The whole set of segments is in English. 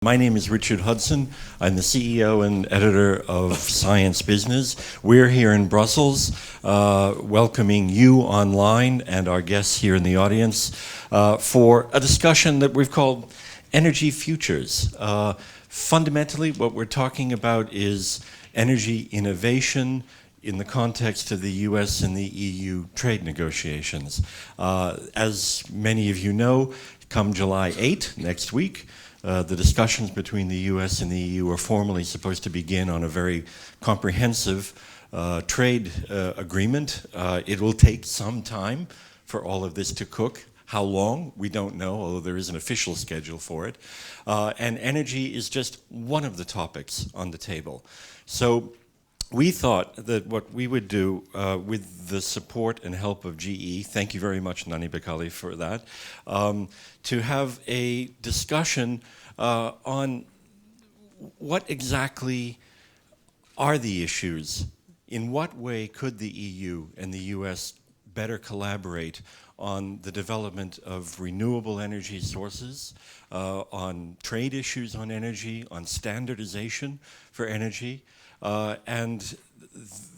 My name is Richard Hudson. I'm the CEO and editor of Science Business. We're here in Brussels, welcoming you online and our guests here in the audience for a discussion that we've called Energy Futures. Fundamentally, what we're talking about is energy innovation in the context of the US and the EU trade negotiations. As many of you know, come July 8, next week, the discussions between the US and the EU are formally supposed to begin on a very comprehensive trade agreement. It will take some time for all of this to cook. How long? We don't know, although there is an official schedule for it. And energy is just one of the topics on the table. So we thought that what we would do with the support and help of GE, thank you very much, Nani Bekali, for that, to have a discussion on what exactly are the issues, in what way could the EU and the US better collaborate on the development of renewable energy sources, on trade issues on energy, on standardization for energy, and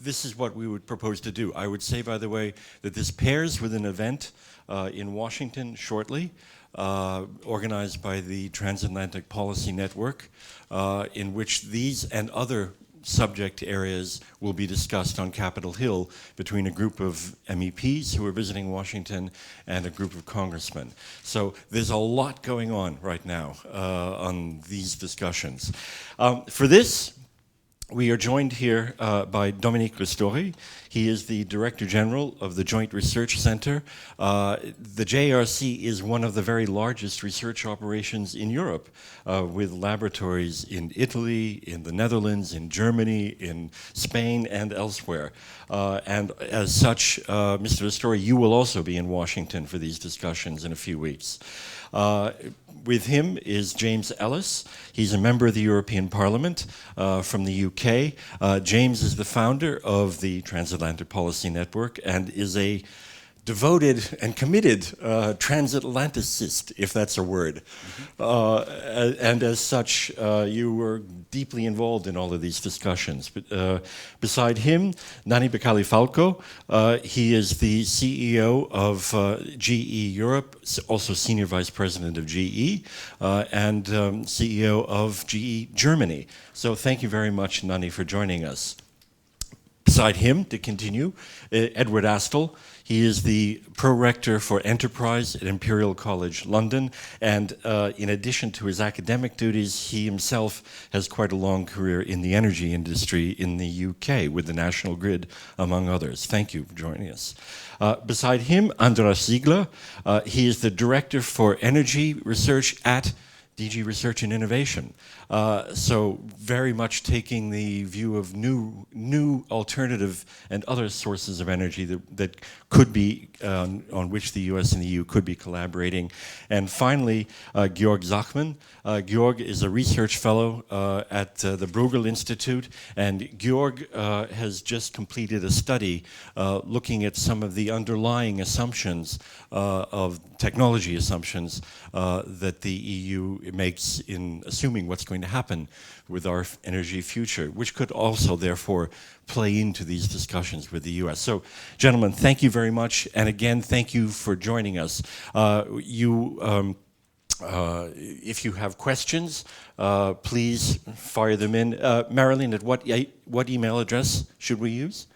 this is what we would propose to do. I would say, by the way, that this pairs with an event in Washington shortly, organized by the Transatlantic Policy Network, in which these and other subject areas will be discussed on Capitol Hill between a group of MEPs who are visiting Washington and a group of congressmen. So there's a lot going on right now on these discussions. For this, we are joined here by Dominique Ristori. He is the Director General of the Joint Research Center. The JRC is one of the very largest research operations in Europe, with laboratories in Italy, in the Netherlands, in Germany, in Spain, and elsewhere. And as such, Mr. Ristori, you will also be in Washington for these discussions in a few weeks. With him is James Ellis. He's a member of the European Parliament from the UK. James is the founder of the Transatlantic Policy Network and is a devoted and committed transatlanticist, if that's a word. And as such, you were deeply involved in all of these discussions. But, beside him, Nani Bekali Falco. He is the CEO of GE Europe, also Senior Vice President of GE, and CEO of GE Germany. So thank you very much, Nani, for joining us. Beside him, to continue, Edward Astle. He is the Pro-Rector for Enterprise at Imperial College London, and in addition to his academic duties, he himself has quite a long career in the energy industry in the UK with the National Grid, among others. Thank you for joining us. Beside him, Andras Ziegler. He is the Director for Energy Research at DG Research and Innovation. So very much taking the view of new alternative and other sources of energy that could be, on which the US and the EU could be collaborating. And finally, Georg Zachman. Georg is a research fellow at the Bruegel Institute, and Georg has just completed a study looking at some of the underlying assumptions of technology assumptions that the EU makes in assuming what's going to happen with our energy future, which could also therefore play into these discussions with the US. So, gentlemen, thank you very much, and again, thank you for joining us. If you have questions, please fire them in. Marilyn, at what email address should we use?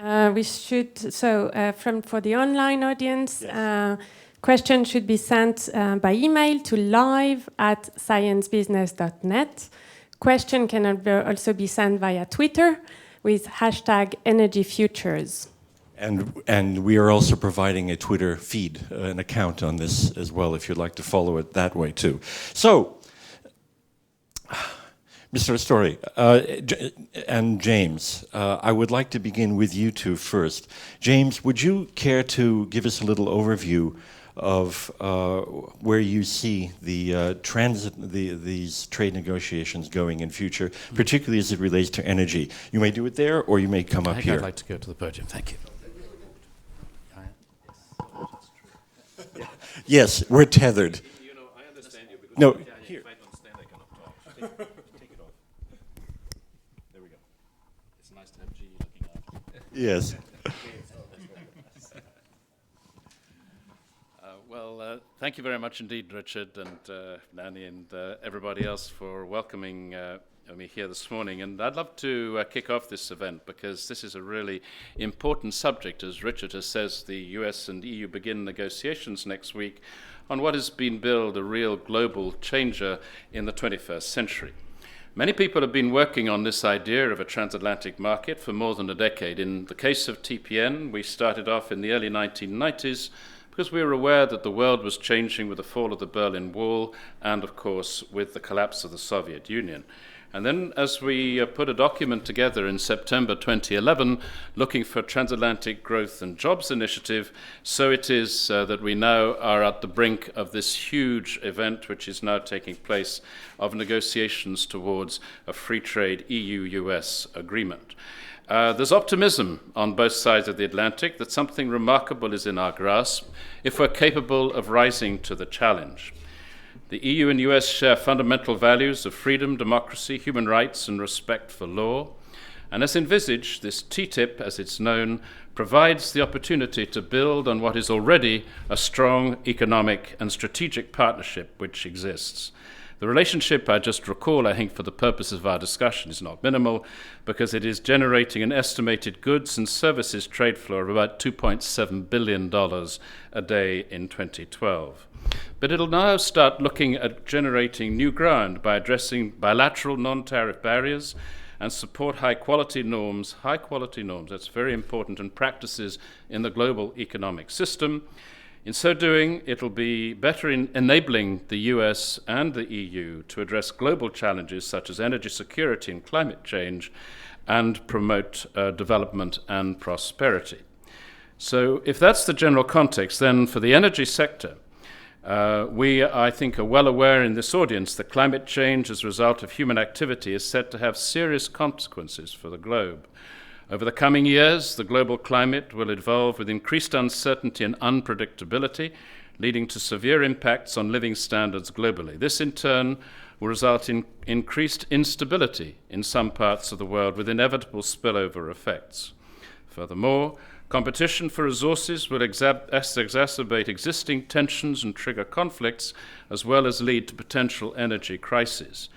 We should, for the online audience, Yes. Questions should be sent by email to live@sciencebusiness.net. Question can also be sent via Twitter with #EnergyFutures. And we are also providing a Twitter feed, an account on this as well, if you'd like to follow it that way too. So, Mr. Ristori and James, I would like to begin with you two first. James, would you care to give us a little overview of where you see these trade negotiations going in future, particularly as it relates to energy? You may do it there, or you may come up here. I'd like to go to the podium. Thank you. Yes, we're tethered. You know, I understand you because No, if here. I don't stand, I Take it off. There we go. It's nice to have G looking after. Yes. Thank you very much indeed, Richard and Nanny and everybody else for welcoming me here this morning. And I'd love to kick off this event because this is a really important subject. As Richard has says, the US and EU begin negotiations next week on what has been billed a real global changer in the 21st century. Many people have been working on this idea of a transatlantic market for more than a decade. In the case of TPN, we started off in the early 1990s because we were aware that the world was changing with the fall of the Berlin Wall and, of course, with the collapse of the Soviet Union. And then as we put a document together in September 2011 looking for Transatlantic Growth and Jobs Initiative, so it is that we now are at the brink of this huge event which is now taking place of negotiations towards a free trade EU-US agreement. There's optimism on both sides of the Atlantic that something remarkable is in our grasp if we're capable of rising to the challenge. The EU and US share fundamental values of freedom, democracy, human rights, and respect for law. And as envisaged, this TTIP, as it's known, provides the opportunity to build on what is already a strong economic and strategic partnership which exists. The relationship, I just recall, I think for the purposes of our discussion, is not minimal because it is generating an estimated goods and services trade flow of about $2.7 billion a day in 2012. But it'll now start looking at generating new ground by addressing bilateral non-tariff barriers and support high-quality norms, that's very important, and practices in the global economic system. In so doing, it'll be better in enabling the US and the EU to address global challenges such as energy security and climate change and promote development and prosperity. So if that's the general context, then for the energy sector, we, I think, are well aware in this audience that climate change as a result of human activity is set to have serious consequences for the globe. Over the coming years, the global climate will evolve with increased uncertainty and unpredictability, leading to severe impacts on living standards globally. This, in turn, will result in increased instability in some parts of the world with inevitable spillover effects. Furthermore, competition for resources will exacerbate existing tensions and trigger conflicts, as well as lead to potential energy crises.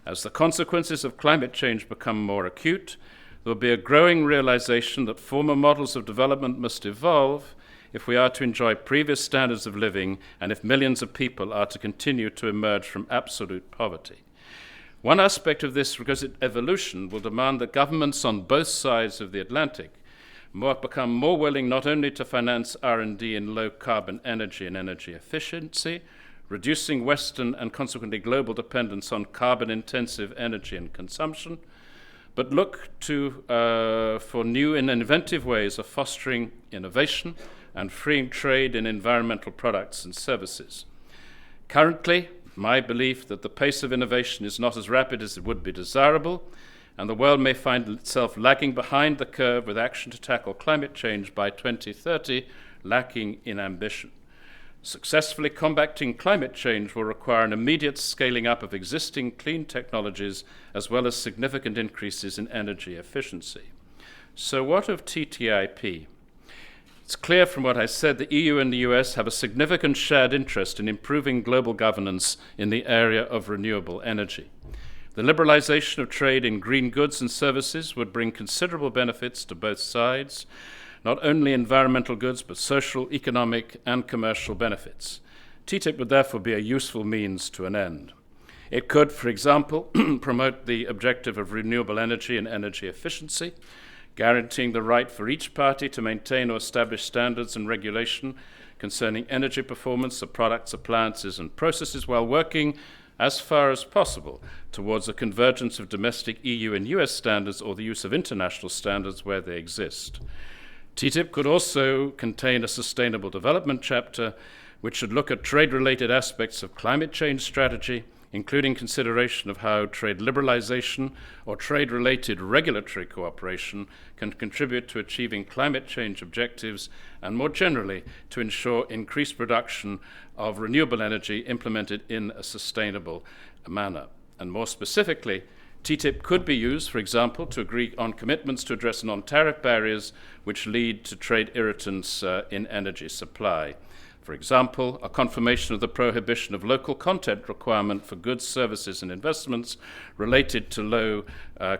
As the consequences of climate change become more acute, there will be a growing realization that former models of development must evolve if we are to enjoy previous standards of living and if millions of people are to continue to emerge from absolute poverty. One aspect of this requisite evolution will demand that governments on both sides of the Atlantic become more willing not only to finance R&D in low-carbon energy and energy efficiency, reducing Western and consequently global dependence on carbon-intensive energy and consumption, but look for new and inventive ways of fostering innovation and freeing trade in environmental products and services. Currently, my belief that the pace of innovation is not as rapid as it would be desirable, and the world may find itself lagging behind the curve with action to tackle climate change by 2030, lacking in ambition. Successfully combating climate change will require an immediate scaling up of existing clean technologies as well as significant increases in energy efficiency. So what of TTIP? It's clear from what I said the EU and the US have a significant shared interest in improving global governance in the area of renewable energy. The liberalization of trade in green goods and services would bring considerable benefits to both sides, not only environmental goods, but social, economic, and commercial benefits. TTIP would therefore be a useful means to an end. It could, for example, promote the objective of renewable energy and energy efficiency, guaranteeing the right for each party to maintain or establish standards and regulation concerning energy performance of products, appliances, and processes while working as far as possible towards a convergence of domestic EU and US standards or the use of international standards where they exist. TTIP could also contain a sustainable development chapter which should look at trade-related aspects of climate change strategy, including consideration of how trade liberalization or trade-related regulatory cooperation can contribute to achieving climate change objectives and more generally to ensure increased production of renewable energy implemented in a sustainable manner. And more specifically, TTIP could be used, for example, to agree on commitments to address non-tariff barriers which lead to trade irritants in energy supply. For example, a confirmation of the prohibition of local content requirement for goods, services, and investments related to low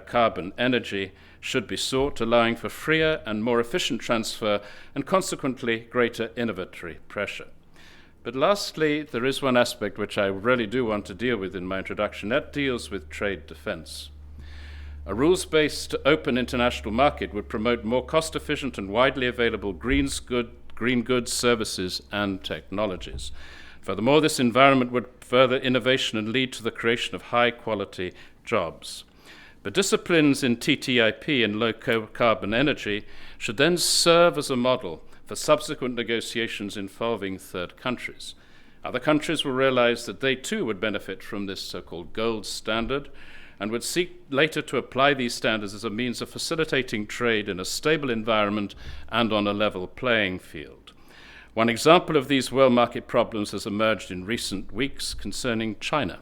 carbon energy should be sought, allowing for freer and more efficient transfer and consequently greater innovatory pressure. But lastly, there is one aspect which I really do want to deal with in my introduction. That deals with trade defense. A rules-based open international market would promote more cost-efficient and widely available green goods, services, and technologies. Furthermore, this environment would further innovation and lead to the creation of high-quality jobs. But disciplines in TTIP and low-carbon energy should then serve as a model for subsequent negotiations involving third countries. Other countries will realize that they too would benefit from this so-called gold standard and would seek later to apply these standards as a means of facilitating trade in a stable environment and on a level playing field. One example of these world market problems has emerged in recent weeks concerning China.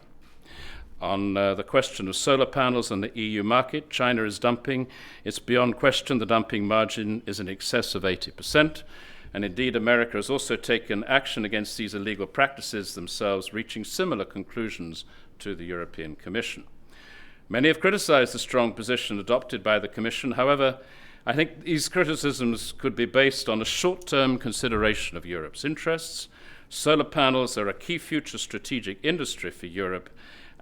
On the question of solar panels on the EU market, China is dumping. It's beyond question the dumping margin is in excess of 80%. And indeed, America has also taken action against these illegal practices themselves, reaching similar conclusions to the European Commission. Many have criticized the strong position adopted by the Commission. However, I think these criticisms could be based on a short-term consideration of Europe's interests. Solar panels are a key future strategic industry for Europe,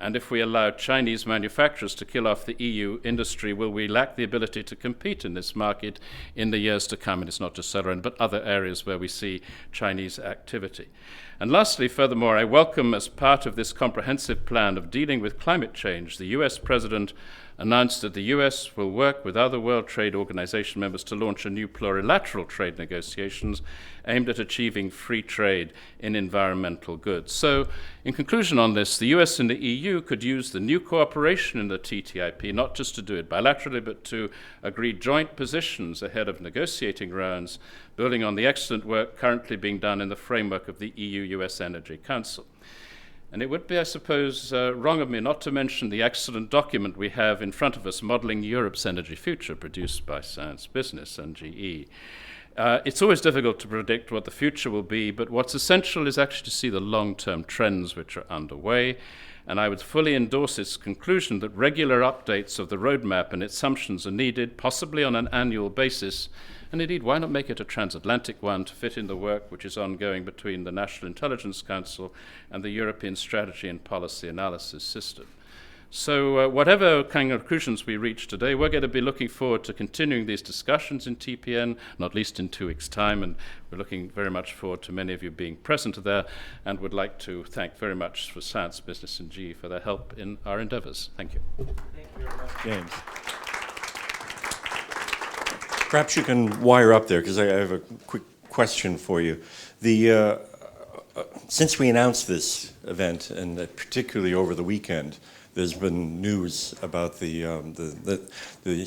and if we allow Chinese manufacturers to kill off the EU industry, will we lack the ability to compete in this market in the years to come? And it's not just solar, but other areas where we see Chinese activity. And lastly, furthermore, I welcome as part of this comprehensive plan of dealing with climate change, the US President announced that the US will work with other World Trade Organization members to launch a new plurilateral trade negotiations aimed at achieving free trade in environmental goods. So, in conclusion on this, the US and the EU could use the new cooperation in the TTIP not just to do it bilaterally, but to agree joint positions ahead of negotiating rounds, building on the excellent work currently being done in the framework of the EU-US Energy Council. And it would be, I suppose, wrong of me not to mention the excellent document we have in front of us, Modeling Europe's Energy Future, produced by Science Business and GE. It's always difficult to predict what the future will be, but what's essential is actually to see the long-term trends which are underway. And I would fully endorse its conclusion that regular updates of the roadmap and its assumptions are needed, possibly on an annual basis. And indeed, why not make it a transatlantic one to fit in the work which is ongoing between the National Intelligence Council and the European Strategy and Policy Analysis System? So whatever kind of conclusions we reach today, we're going to be looking forward to continuing these discussions in TPN, not least in 2 weeks' time, and we're looking very much forward to many of you being present there, and would like to thank very much for Science, Business and GE for their help in our endeavors. Thank you. Thank you very much, James. Perhaps you can wire up there, because I have a quick question for you. Since we announced this event, and particularly over the weekend, there's been news about the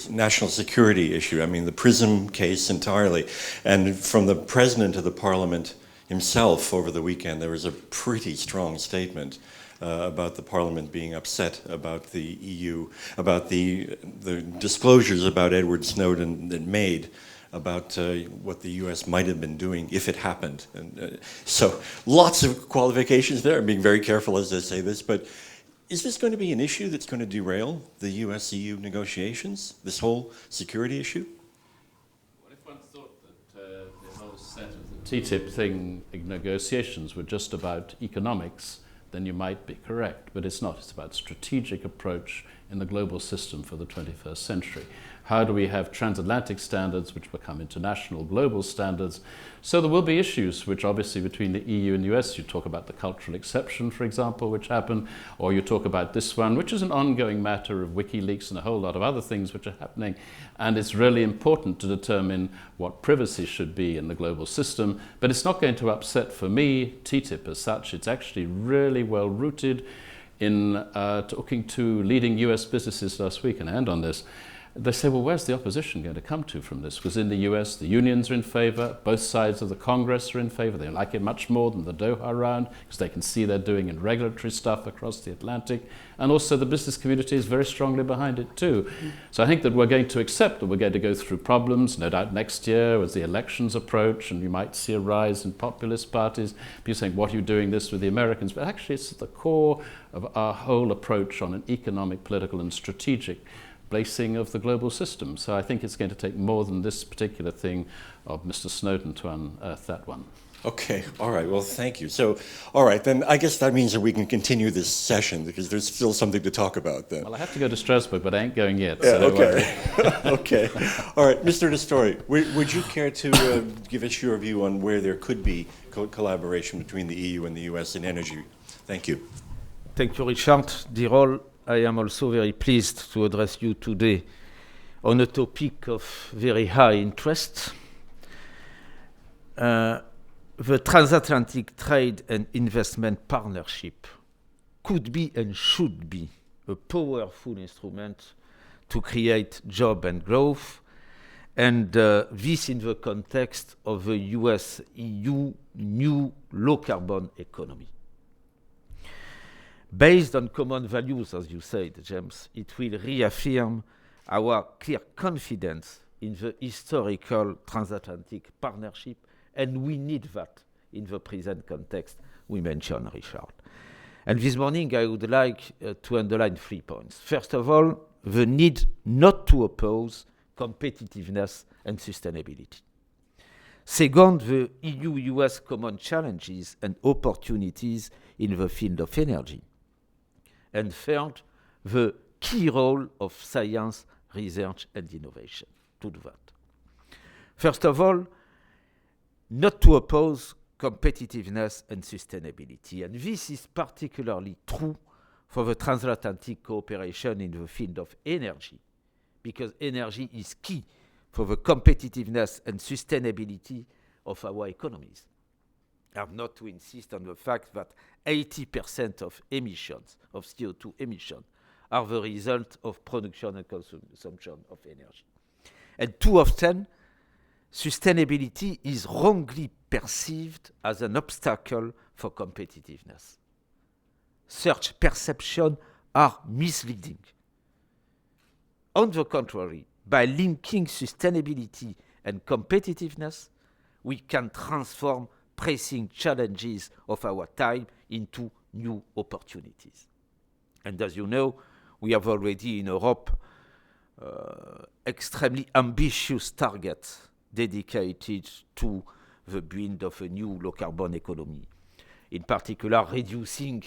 national security issue. I mean, the Prism case entirely. And from the president of the parliament himself over the weekend, there was a pretty strong statement about the parliament being upset about the EU, about the disclosures about Edward Snowden that made about what the US might have been doing if it happened. And so lots of qualifications there. I'm being very careful as I say this, but is this going to be an issue that's going to derail the US-EU negotiations, this whole security issue? What if one thought that the whole set of the TTIP thing, negotiations, were just about economics, then you might be correct. But it's not. It's about strategic approach in the global system for the 21st century. How do we have transatlantic standards which become international global standards? So there will be issues which obviously between the EU and the US, you talk about the cultural exception, for example, which happened, or you talk about this one, which is an ongoing matter of WikiLeaks and a whole lot of other things which are happening. And it's really important to determine what privacy should be in the global system. But it's not going to upset, for me, TTIP as such. It's actually really well rooted in talking to leading US businesses last week, and I end on this. they say, well, where's the opposition going to come to from this? Because in the US, the unions are in favor, both sides of the Congress are in favor. They like it much more than the Doha round because they can see they're doing in regulatory stuff across the Atlantic. And also the business community is very strongly behind it too. So I think that we're going to accept that we're going to go through problems, no doubt next year as the elections approach, and you might see a rise in populist parties, people saying, what are you doing this with the Americans? But actually it's at the core of our whole approach on an economic, political and strategic basing of the global system. So I think it's going to take more than this particular thing of Mr. Snowden to unearth that one. Okay, all right, well, thank you. So, all right, then I guess that means that we can continue this session because there's still something to talk about then. Well, I have to go to Strasbourg, but I ain't going yet, Yeah, so don't worry. Okay, all right, Mr. Destori, would you care to give us your view on where there could be collaboration between the EU and the US in energy? Thank you. Thank you, Richard. Derail, I am also very pleased to address you today on a topic of very high interest. The transatlantic trade and investment partnership could be and should be a powerful instrument to create job and growth, and this in the context of the US-EU new low-carbon economy. Based on common values, as you said, James, it will reaffirm our clear confidence in the historical transatlantic partnership, and we need that in the present context we mentioned, Richard. And this morning I would like to underline 3 points. First of all, the need not to oppose competitiveness and sustainability. Second, the EU-US common challenges and opportunities in the field of energy. And third, the key role of science, research and innovation to do that. First of all, not to oppose competitiveness and sustainability. And this is particularly true for the transatlantic cooperation in the field of energy, because energy is key for the competitiveness and sustainability of our economies. I have not to insist on the fact that 80% of emissions, of CO2 emissions, are the result of production and consumption of energy. And too often, sustainability is wrongly perceived as an obstacle for competitiveness. Such perceptions are misleading. On the contrary, by linking sustainability and competitiveness, we can transform pressing challenges of our time into new opportunities. And as you know, we have already in Europe extremely ambitious targets dedicated to the build of a new low-carbon economy. In particular, reducing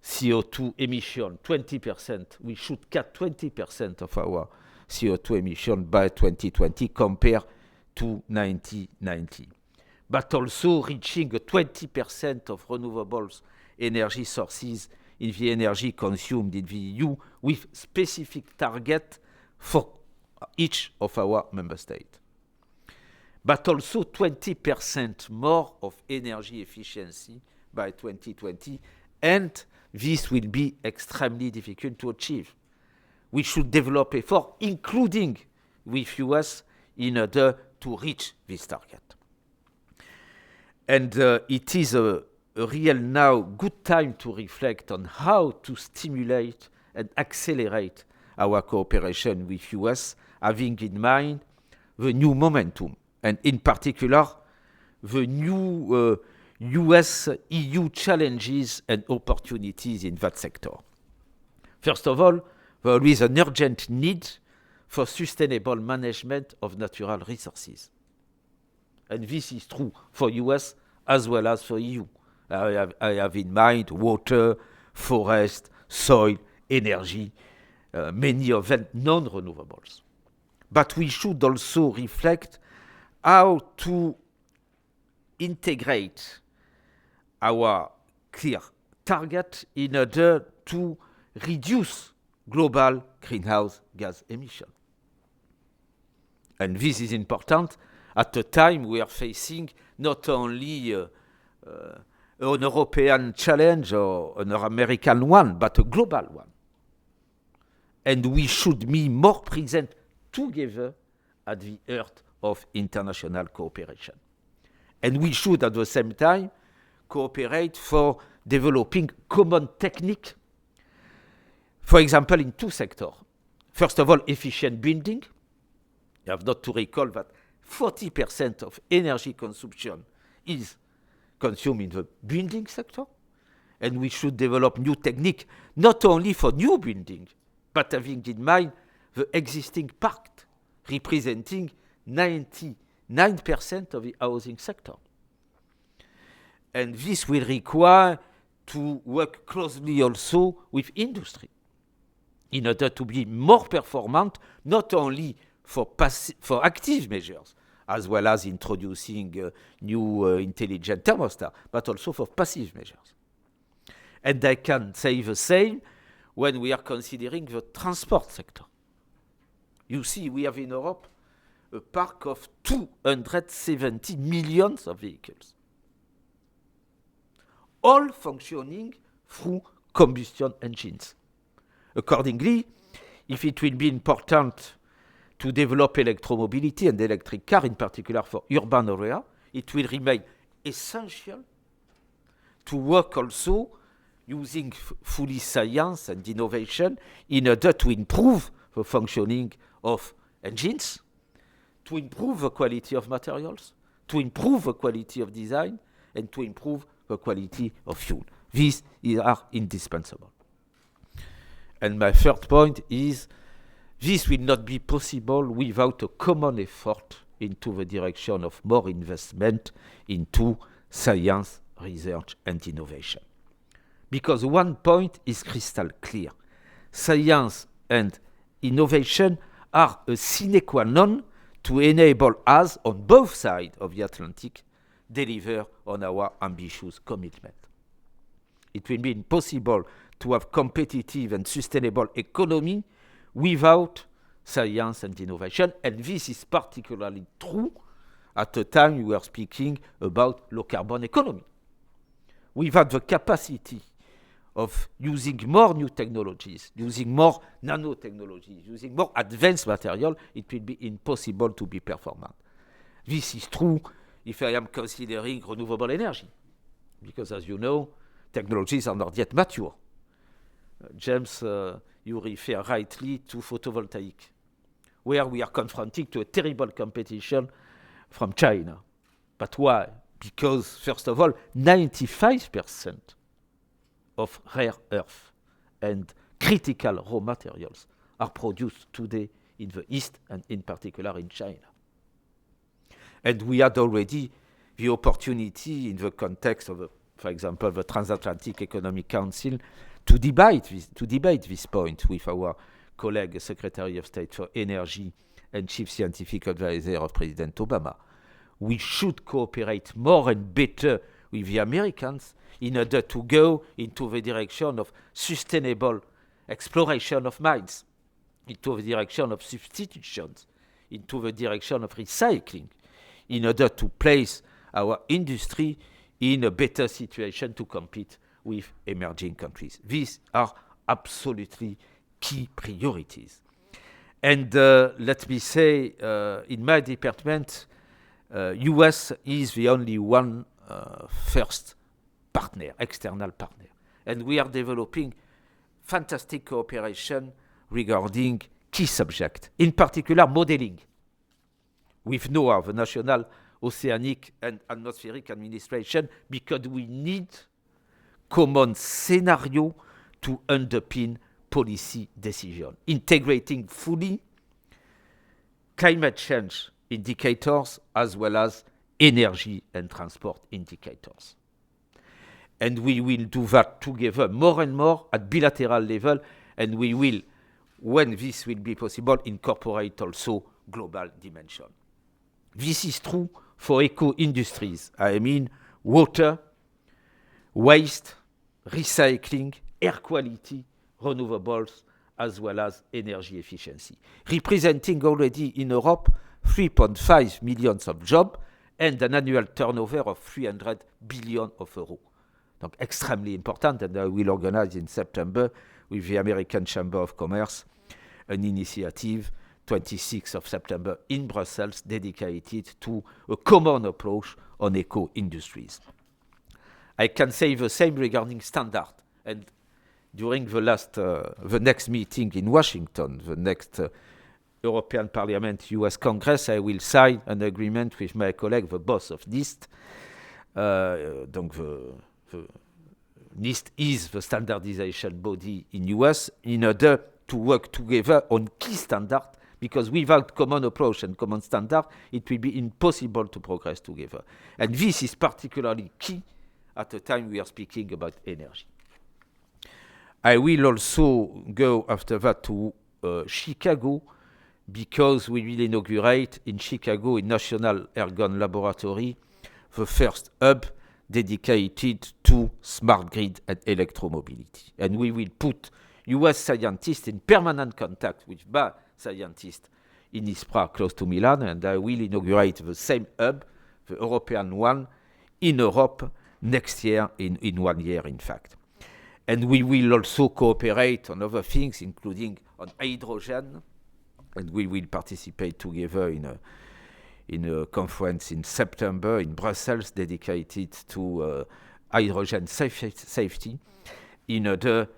CO2 emission 20%. We should cut 20% of our CO2 emission by 2020 compared to 1990. But also reaching a 20% of renewables energy sources in the energy consumed in the EU with specific target for each of our member states. But also 20% more of energy efficiency by 2020, and this will be extremely difficult to achieve. We should develop effort, including with US, in order to reach this target. And it is a real now good time to reflect on how to stimulate and accelerate our cooperation with US, having in mind the new momentum, and in particular, the new US-EU challenges and opportunities in that sector. First of all, there is an urgent need for sustainable management of natural resources. And this is true for US as well as for EU. I have in mind water, forest, soil, energy, many of them non-renewables. But we should also reflect how to integrate our clear target in order to reduce global greenhouse gas emission. And this is important at a time we are facing not only an European challenge or an American one, but a global one. and we should be more present together at the heart of international cooperation. And we should, at the same time, cooperate for developing common technique, for example, in 2 sectors. First of all, efficient building. You have not to recall that 40% of energy consumption is consumed in the building sector. And we should develop new technique, not only for new building, but having in mind the existing park, representing 99% of the housing sector. And this will require to work closely also with industry in order to be more performant, not only for active measures, as well as introducing new intelligent thermostat, but also for passive measures. And I can say the same when we are considering the transport sector. You see, we have in Europe a park of 270 million of vehicles, all functioning through combustion engines. Accordingly, if it will be important to develop electromobility and electric car, in particular for urban area, it will remain essential to work also using fully science and innovation in order to improve the functioning of engines, to improve the quality of materials, to improve the quality of design, and to improve the quality of fuel. These are indispensable. And my third point is this will not be possible without a common effort into the direction of more investment into science, research, and innovation. Because one point is crystal clear. Science and innovation are a sine qua non to enable us, on both sides of the Atlantic, deliver on our ambitious commitment. It will be impossible to have competitive and sustainable economy without science and innovation, and this is particularly true at the time we are speaking about low-carbon economy. Without the capacity of using more new technologies, using more nanotechnologies, using more advanced material, it will be impossible to be performant. This is true if I am considering renewable energy, because as you know, technologies are not yet mature. James, you refer rightly to photovoltaic, where we are confronted to a terrible competition from China. But why? Because, first of all, 95% of rare earth and critical raw materials are produced today in the East and in particular in China. And we had already the opportunity in the context of, for example, the Transatlantic Economic Council to debate this point with our colleague, Secretary of State for Energy and Chief Scientific Advisor of President Obama. We should cooperate more and better with the Americans in order to go into the direction of sustainable exploration of mines, into the direction of substitutions, into the direction of recycling, in order to place our industry in a better situation to compete with emerging countries. These are absolutely key priorities. And let me say, in my department, US is the only one first partner, external partner. And we are developing fantastic cooperation regarding key subjects, in particular modeling, with NOAA, the National Oceanic and Atmospheric Administration, because we need common scenario to underpin policy decision, integrating fully climate change indicators as well as energy and transport indicators. And we will do that together more and more at bilateral level, and we will, when this will be possible, incorporate also global dimension. This is true for eco-industries. I mean water, waste, recycling, air quality, renewables, as well as energy efficiency, representing already in Europe 3.5 million of jobs and an annual turnover of 300 billion of euros. Donc extremely important, and I will organize in September with the American Chamber of Commerce an initiative 26th of September in Brussels dedicated to a common approach on eco-industries. I can say the same regarding standard. And during the next meeting in Washington, the next European Parliament US Congress, I will sign an agreement with my colleague, the boss of NIST. Donc the NIST is the standardization body in US in order to work together on key standards, because without common approach and common standard, it will be impossible to progress together. And this is particularly key at the time we are speaking about energy. I will also go after that to Chicago, because we will inaugurate in Chicago, in National Ergon Laboratory, the first hub dedicated to smart grid and electromobility. And we will put US scientists in permanent contact with BA scientists in ISPRA close to Milan, and I will inaugurate the same hub, the European one, in Europe next year, in 1 year, in fact. And we will also cooperate on other things, including on hydrogen, and we will participate together in a conference in September in Brussels dedicated to hydrogen safety in order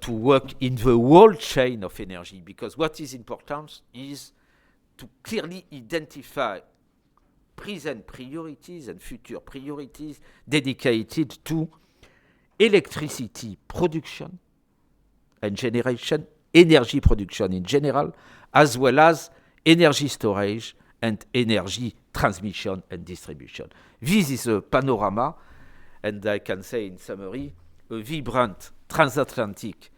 to work in the whole chain of energy, because what is important is to clearly identify present priorities and future priorities dedicated to electricity production and generation, energy production in general, as well as energy storage and energy transmission and distribution. This is a panorama, and I can say in summary, a vibrant transatlantic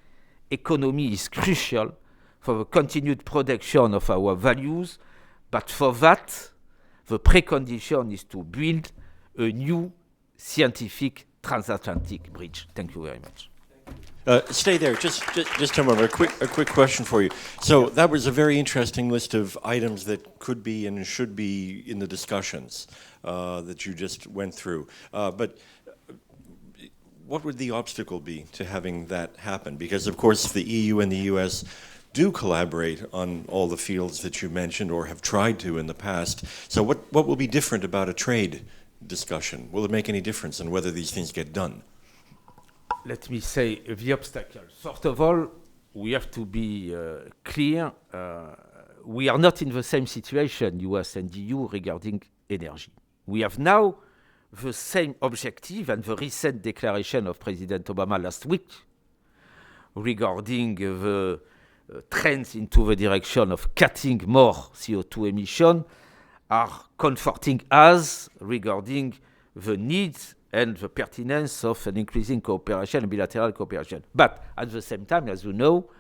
economy is crucial for the continued production of our values, but for that, the precondition is to build a new scientific transatlantic bridge. Thank you very much. Stay there, just a moment. A quick question for you. So that was a very interesting list of items that could be and should be in the discussions that you just went through. But what would the obstacle be to having that happen? Because, of course, the EU and the US do collaborate on all the fields that you mentioned or have tried to in the past. So what will be different about a trade discussion? Will it make any difference in whether these things get done? Let me say the obstacles. First of all, we have to be clear. We are not in the same situation, US and EU, regarding energy. We have now the same objective, and the recent declaration of President Obama last week regarding the trends into the direction of cutting more CO2 emission are comforting us regarding the needs and the pertinence of an increasing cooperation and bilateral cooperation. But at the same time, as you know,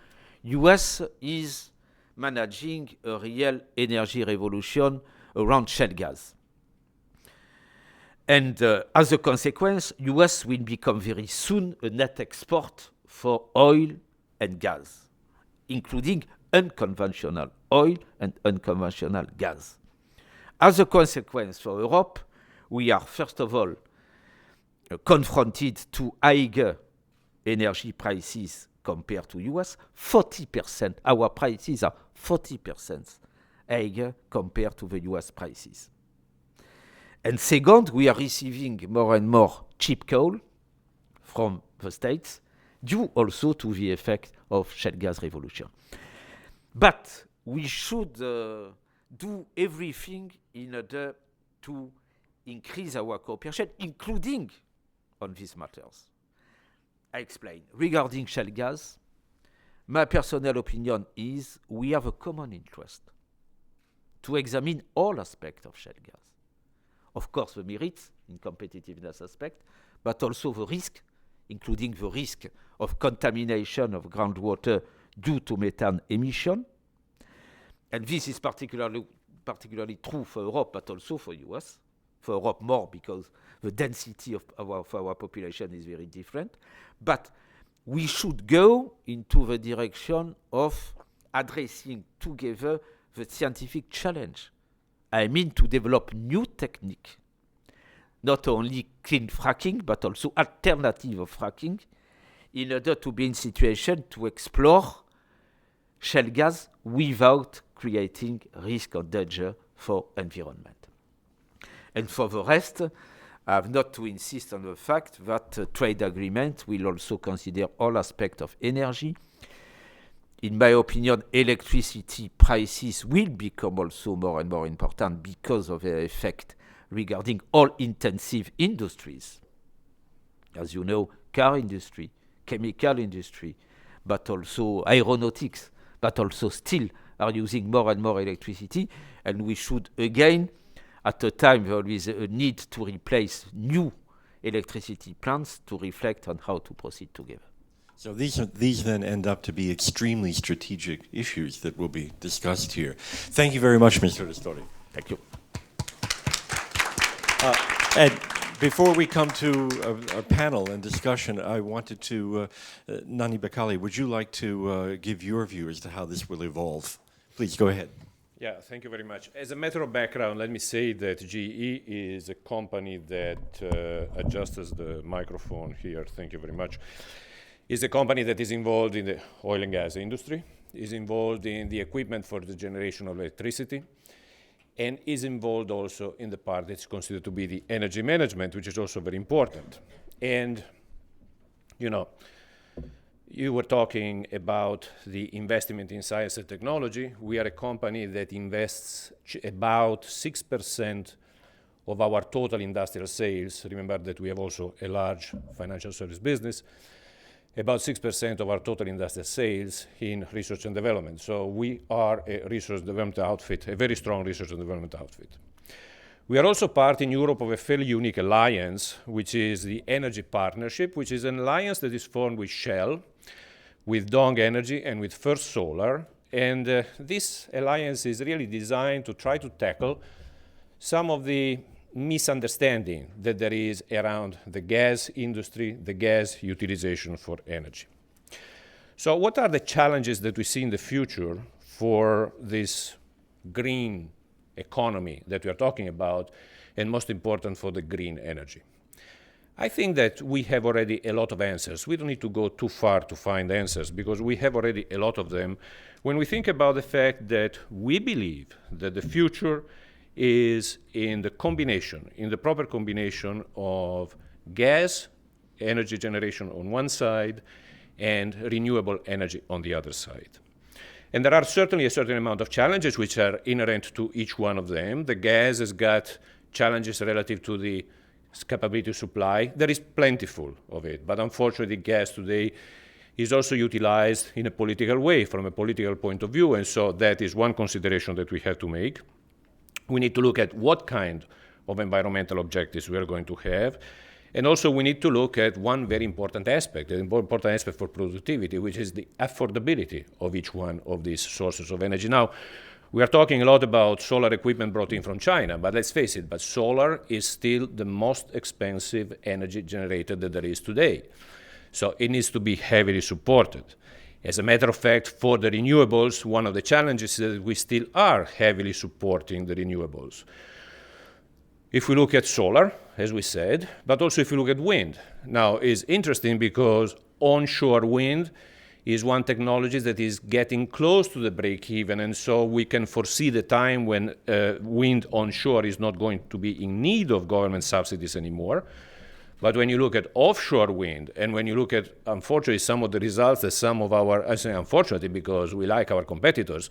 US is managing a real energy revolution around shale gas. And as a consequence, US will become very soon a net export for oil and gas, including unconventional oil and unconventional gas. As a consequence for Europe, we are first of all confronted to higher energy prices compared to US. 40%, our prices are 40% higher compared to the US prices. And second, we are receiving more and more cheap coal from the States, due also to the effect of shale gas revolution. But we should do everything in order to increase our cooperation, including on these matters. I explain. Regarding shale gas, my personal opinion is we have a common interest to examine all aspects of shale gas. Of course, the merits in competitiveness aspect, but also the risk, including the risk of contamination of groundwater due to methane emission. And this is particularly true for Europe, but also for US. For Europe more, because the density of our population is very different. But we should go into the direction of addressing together the scientific challenge. I mean to develop new technique, not only clean fracking, but also alternative of fracking, in order to be in situation to explore shale gas without creating risk or danger for environment. And for the rest, I have not to insist on the fact that trade agreement will also consider all aspects of energy. In my opinion, electricity prices will become also more and more important because of their effect regarding all intensive industries. As you know, car industry, chemical industry, but also aeronautics, but also steel are using more and more electricity, and we should again, at a time there is a need to replace new electricity plants, to reflect on how to proceed together. So these then end up to be extremely strategic issues that will be discussed here. Thank you very much, Mr. Ristori. Thank you. And before we come to a panel and discussion, I wanted to, Nani Bakali, would you like to give your view as to how this will evolve? Please go ahead. Yeah, thank you very much. As a matter of background, let me say that GE is a company that, adjusts the microphone here, thank you very much, is a company that is involved in the oil and gas industry, is involved in the equipment for the generation of electricity, and is involved also in the part that's considered to be the energy management, which is also very important. And, you know, you were talking about the investment in science and technology. We are a company that invests about 6% of our total industrial sales. Remember that we have also a large financial service business. About 6% of our total industrial sales in research and development. So we are a research and development outfit, a very strong research and development outfit. We are also part in Europe of a fairly unique alliance, which is the Energy Partnership, which is an alliance that is formed with Shell, with Dong Energy, and with First Solar. And this alliance is really designed to try to tackle some of the misunderstanding that there is around the gas industry, the gas utilization for energy. So what are the challenges that we see in the future for this green economy that we are talking about, and most important for the green energy? I think that we have already a lot of answers. We don't need to go too far to find answers because we have already a lot of them. When we think about the fact that we believe that the future is in the combination, in the proper combination of gas, energy generation on one side, and renewable energy on the other side. And there are certainly a certain amount of challenges which are inherent to each one of them. The gas has got challenges relative to the capability to supply. There is plentiful of it, but unfortunately gas today is also utilized in a political way, from a political point of view, and so that is one consideration that we have to make. We need to look at what kind of environmental objectives we are going to have. And also we need to look at one very important aspect, an important aspect for productivity, which is the affordability of each one of these sources of energy. Now, we are talking a lot about solar equipment brought in from China, but let's face it, but solar is still the most expensive energy generator that there is today. So it needs to be heavily supported. As a matter of fact, for the renewables, one of the challenges is that we still are heavily supporting the renewables. If we look at solar, as we said, but also if we look at wind. Now, it's interesting because onshore wind is one technology that is getting close to the break-even, and so we can foresee the time when wind onshore is not going to be in need of government subsidies anymore. But when you look at offshore wind, and when you look at, unfortunately, some of the results that some of our, I say unfortunately because we like our competitors,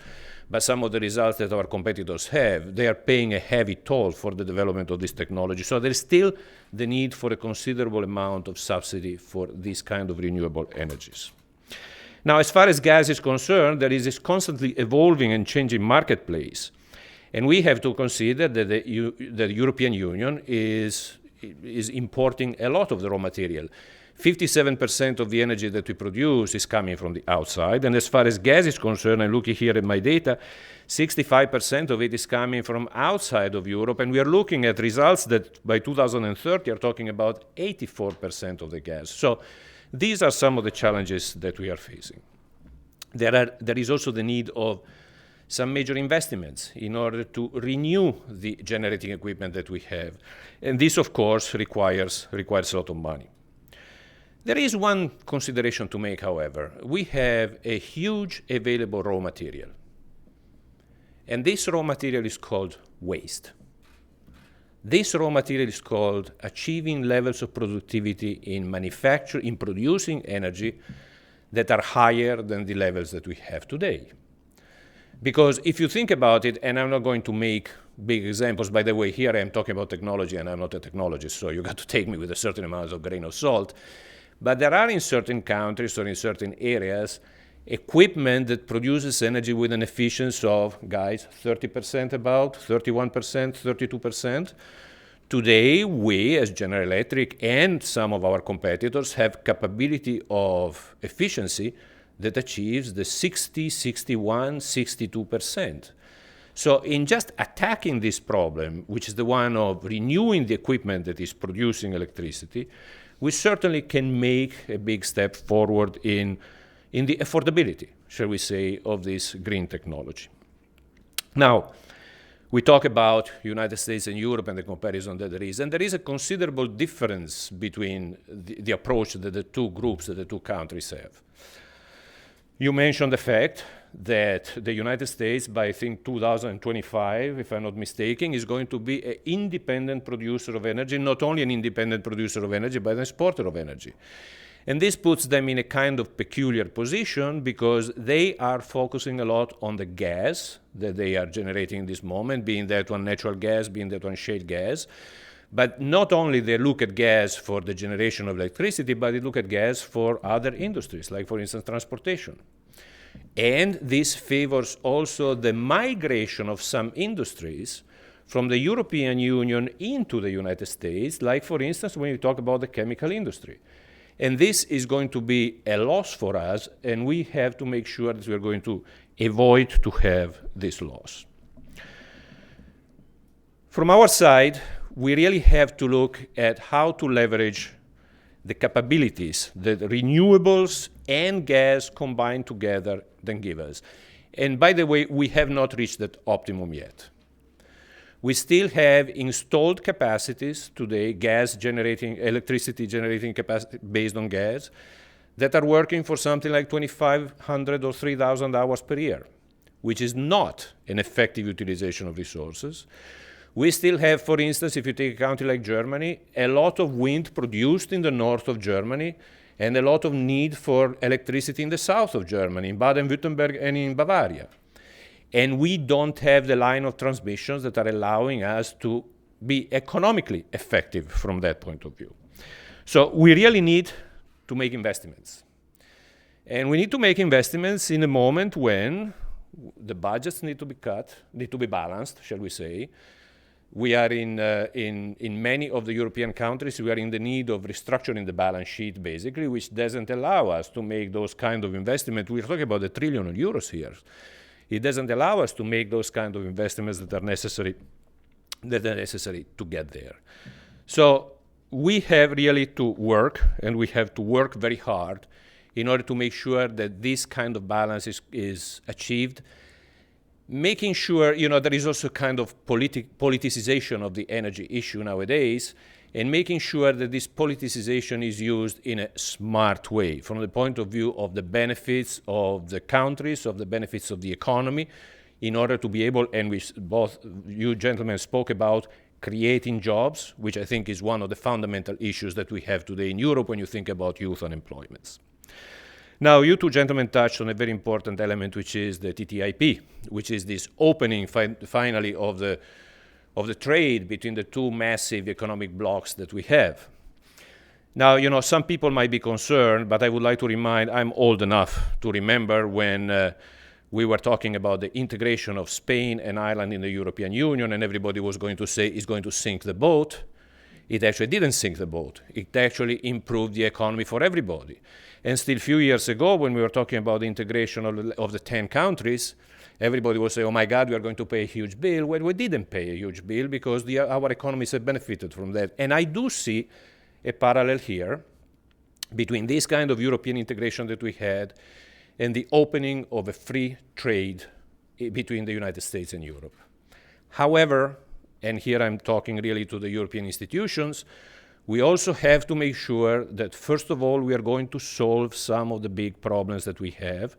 but some of the results that our competitors have, they are paying a heavy toll for the development of this technology. So there is still the need for a considerable amount of subsidy for this kind of renewable energies. Now, as far as gas is concerned, there is this constantly evolving and changing marketplace. And we have to consider that the European Union is importing a lot of the raw material. 57% of the energy that we produce is coming from the outside. And as far as gas is concerned, I'm looking here at my data, 65% of it is coming from outside of Europe. And we are looking at results that by 2030 are talking about 84% of the gas. So these are some of the challenges that we are facing. There is also the need of some major investments in order to renew the generating equipment that we have. And this, of course, requires a lot of money. There is one consideration to make, however. We have a huge available raw material. And this raw material is called waste. This raw material is called achieving levels of productivity in manufacturing, in producing energy that are higher than the levels that we have today. Because if you think about it, and I'm not going to make big examples, by the way, here I am talking about technology and I'm not a technologist, so you got to take me with a certain amount of grain of salt. But there are in certain countries or in certain areas equipment that produces energy with an efficiency of, guys, 30% about, 31%, 32%. Today, we as General Electric and some of our competitors have capability of efficiency that achieves the 60, 61, 62%. So in just attacking this problem, which is the one of renewing the equipment that is producing electricity, we certainly can make a big step forward in the affordability, shall we say, of this green technology. Now, we talk about United States and Europe and the comparison that there is, and there is a considerable difference between the approach that the two groups, that the two countries have. You mentioned the fact that the United States, by I think 2025, if I'm not mistaken, is going to be an independent producer of energy, not only an independent producer of energy, but an exporter of energy. And this puts them in a kind of peculiar position because they are focusing a lot on the gas that they are generating in this moment, being that one natural gas, being that one shale gas. But not only they look at gas for the generation of electricity, but they look at gas for other industries, like for instance, transportation. And this favors also the migration of some industries from the European Union into the United States, like for instance, when you talk about the chemical industry. And this is going to be a loss for us, and we have to make sure that we are going to avoid to have this loss. From our side, we really have to look at how to leverage the capabilities that renewables and gas combined together then give us. And by the way, we have not reached that optimum yet. We still have installed capacities today, electricity generating capacity based on gas, that are working for something like 2,500 or 3,000 hours per year, which is not an effective utilization of resources. We still have, for instance, if you take a country like Germany, a lot of wind produced in the north of Germany and a lot of need for electricity in the south of Germany, in Baden-Württemberg and in Bavaria. And we don't have the line of transmissions that are allowing us to be economically effective from that point of view. So we really need to make investments. And we need to make investments in a moment when the budgets need to be cut, need to be balanced, shall we say. We are in many of the European countries, we are in the need of restructuring the balance sheet, basically, which doesn't allow us to make those kind of investments. We're talking about €1 trillion here. It doesn't allow us to make those kind of investments that are necessary to get there. So we have really to work, and we have to work very hard in order to make sure that this kind of balance is achieved. Making sure, there is also kind of politicization of the energy issue nowadays, and making sure that this politicization is used in a smart way from the point of view of the benefits of the countries, of the benefits of the economy, in order to be able, and we both you gentlemen spoke about, creating jobs, which I think is one of the fundamental issues that we have today in Europe when you think about youth unemployment. Now, you two gentlemen touched on a very important element, which is the TTIP, which is this opening finally of the trade between the two massive economic blocks that we have. Now, some people might be concerned, but I would like to remind, I'm old enough to remember when we were talking about the integration of Spain and Ireland in the European Union, and everybody was going to say it's going to sink the boat. It actually didn't sink the boat. It actually improved the economy for everybody. And still a few years ago, when we were talking about the integration of the 10 countries, everybody was saying, oh my God, we are going to pay a huge bill. Well, we didn't pay a huge bill because our economies have benefited from that. And I do see a parallel here between this kind of European integration that we had and the opening of a free trade between the United States and Europe. However, and here I'm talking really to the European institutions, We also have to make sure that, first of all, we are going to solve some of the big problems that we have,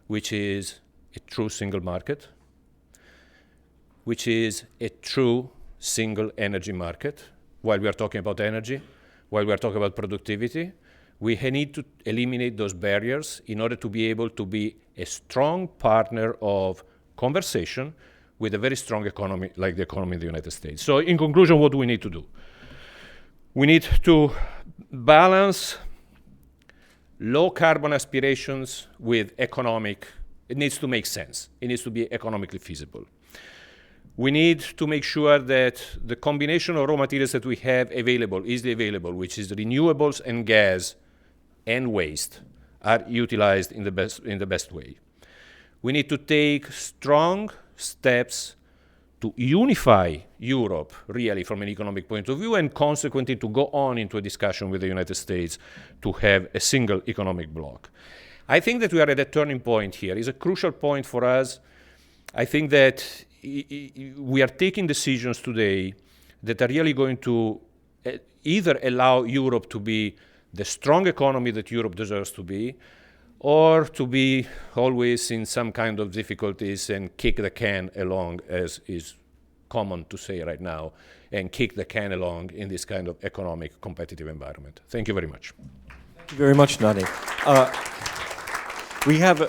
which is a true single market, which is a true single energy market. While we are talking about energy, while we are talking about productivity, we need to eliminate those barriers in order to be able to be a strong partner of conversation with a very strong economy like the economy in the United States. So in conclusion, what do we need to do? We need to balance low carbon aspirations with economic. It needs to make sense. It needs to be economically feasible. We need to make sure that the combination of raw materials that we have available, easily available, which is renewables and gas and waste, are utilized in the best way. We need to take strong steps to unify Europe, really, from an economic point of view, and consequently to go on into a discussion with the United States to have a single economic bloc. I think that we are at a turning point here. It's a crucial point for us. I think that we are taking decisions today that are really going to either allow Europe to be the strong economy that Europe deserves to be, or to be always in some kind of difficulties and kick the can along, as is common to say right now, and kick the can along in this kind of economic competitive environment. Thank you very much. Thank you very much, Nani. We have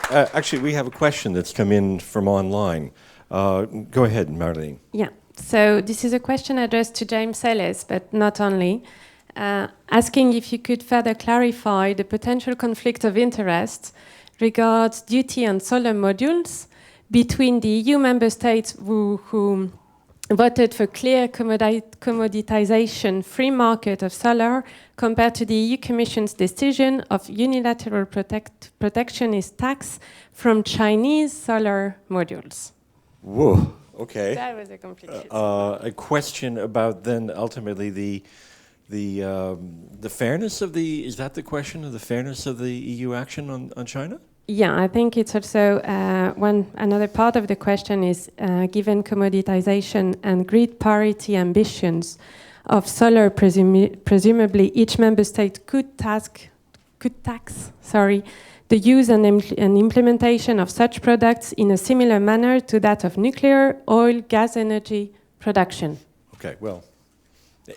a question that's come in from online. Go ahead, Marlene. Yeah, so this is a question addressed to James Ellis, but not only, asking if you could further clarify the potential conflict of interest regards duty on solar modules between the EU member states who voted for clear commoditization free market of solar compared to the EU Commission's decision of unilateral protectionist tax from Chinese solar modules. Whoa, okay. That was a complete shit. A question about then ultimately the fairness of the, is that the question of the fairness of the EU action on China? Yeah, I think it's also another part of the question is given commoditization and grid parity ambitions of solar, presumably each member state could tax the use and implementation of such products in a similar manner to that of nuclear, oil, gas energy production. Okay, well,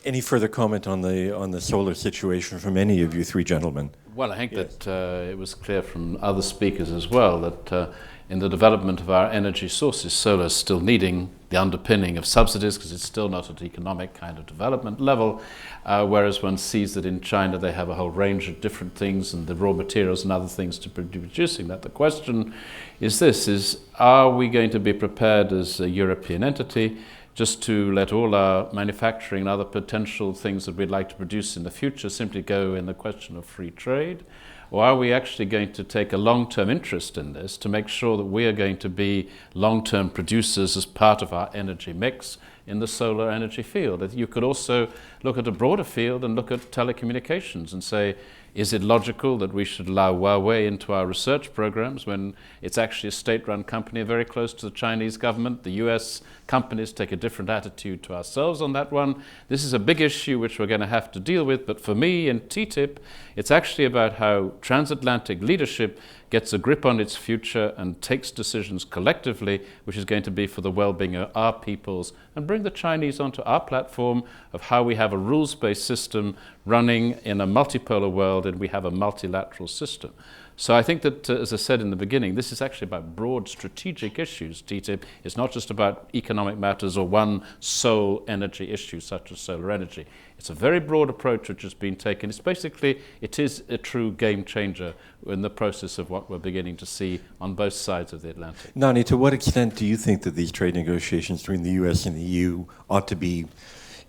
any further comment on the solar situation from any of you three gentlemen? Well, I think that it was clear from other speakers as well that in the development of our energy sources, solar is still needing the underpinning of subsidies because it's still not at economic kind of development level, whereas one sees that in China they have a whole range of different things and the raw materials and other things to producing that. The question is this, are we going to be prepared as a European entity just to let all our manufacturing and other potential things that we'd like to produce in the future simply go in the question of free trade? Or are we actually going to take a long-term interest in this to make sure that we are going to be long-term producers as part of our energy mix in the solar energy field? You could also look at a broader field and look at telecommunications and say, is it logical that we should allow Huawei into our research programs when it's actually a state-run company very close to the Chinese government? The US companies take a different attitude to ourselves on that one. This is a big issue which we're going to have to deal with, but for me in TTIP, it's actually about how transatlantic leadership gets a grip on its future and takes decisions collectively, which is going to be for the well-being of our peoples, and bring the Chinese onto our platform of how we have a rules-based system running in a multipolar world and we have a multilateral system. So I think that, as I said in the beginning, this is actually about broad strategic issues, TTIP. It's not just about economic matters or one sole energy issue such as solar energy. It's a very broad approach which has been taken. It's basically, it is a true game changer in the process of what we're beginning to see on both sides of the Atlantic. Nani, to what extent do you think that these trade negotiations between the US and the EU ought to be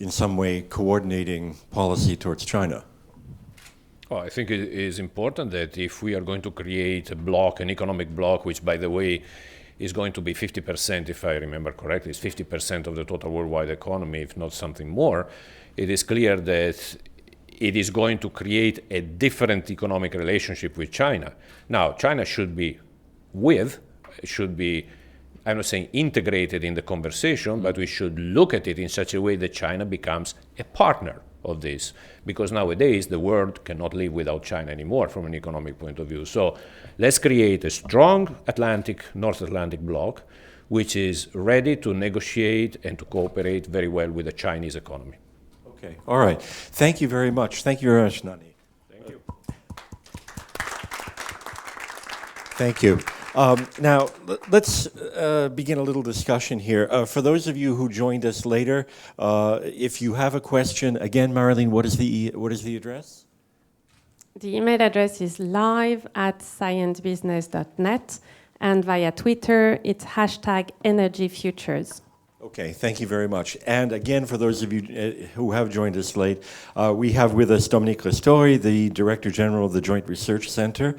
in some way coordinating policy towards China? Well, I think it is important that if we are going to create a bloc, an economic bloc, which, by the way, is going to be 50%, if I remember correctly, it's 50% of the total worldwide economy, if not something more, it is clear that it is going to create a different economic relationship with China. Now, China should be I'm not saying integrated in the conversation, but we should look at it in such a way that China becomes a partner of this, because nowadays the world cannot live without China anymore from an economic point of view. So let's create a strong North Atlantic bloc, which is ready to negotiate and to cooperate very well with the Chinese economy. Okay, all right. Thank you very much. Thank you very much, Nani. Thank you. Thank you. Now, let's begin a little discussion here. For those of you who joined us later, if you have a question, again, Marilyn, what is the address? The email address is live@sciencebusiness.net, and via Twitter, it's #EnergyFutures. Okay, thank you very much. And again, for those of you who have joined us late, we have with us Dominique Ristori, the Director General of the Joint Research Center,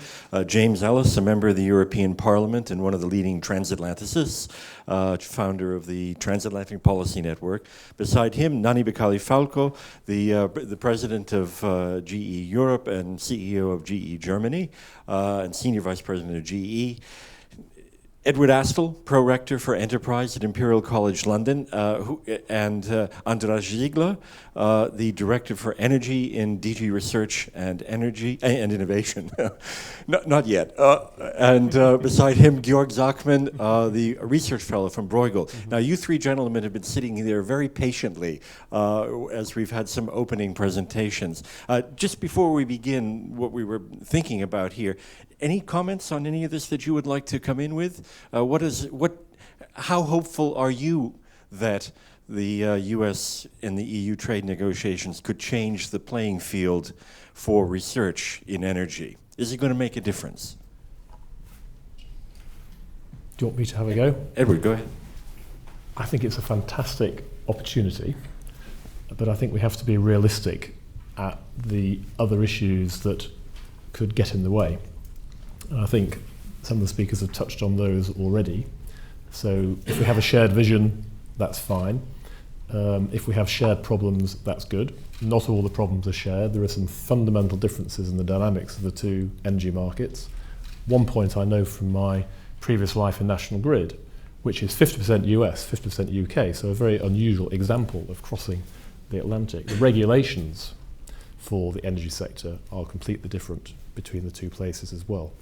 James Ellis, a member of the European Parliament and one of the leading transatlanticists, founder of the Transatlantic Policy Network. Beside him, Nani Becali-Falco, the President of GE Europe and CEO of GE Germany, and Senior Vice President of GE. Edward Astle, Pro-Rector for Enterprise at Imperial College London, and Andras Ziegler, the Director for Energy in DG Research and Energy and Innovation. Not yet. And beside him, Georg Zachman, the Research Fellow from Bruegel. Mm-hmm. Now, you three gentlemen have been sitting there very patiently as we've had some opening presentations. Just before we begin what we were thinking about here, any comments on any of this that you would like to come in with? How hopeful are you that the US and the EU trade negotiations could change the playing field for research in energy? Is it going to make a difference? Do you want me to have a go? Edward, go ahead. I think it's a fantastic opportunity, but I think we have to be realistic at the other issues that could get in the way. And I think some of the speakers have touched on those already. So if we have a shared vision, that's fine. If we have shared problems, that's good. Not all the problems are shared. There are some fundamental differences in the dynamics of the two energy markets. One point I know from my previous life in National Grid, which is 50% US, 50% UK, so a very unusual example of crossing the Atlantic. The regulations for the energy sector are completely different between the two places as well.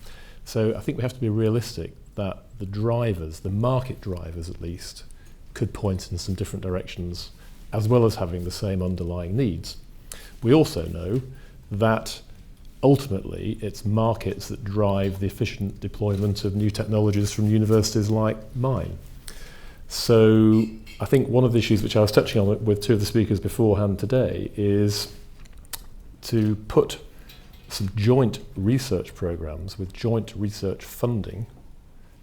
So I think we have to be realistic that the drivers, the market drivers at least, could point in some different directions as well as having the same underlying needs. We also know that ultimately it's markets that drive the efficient deployment of new technologies from universities like mine. So I think one of the issues which I was touching on with two of the speakers beforehand today is to put some joint research programs with joint research funding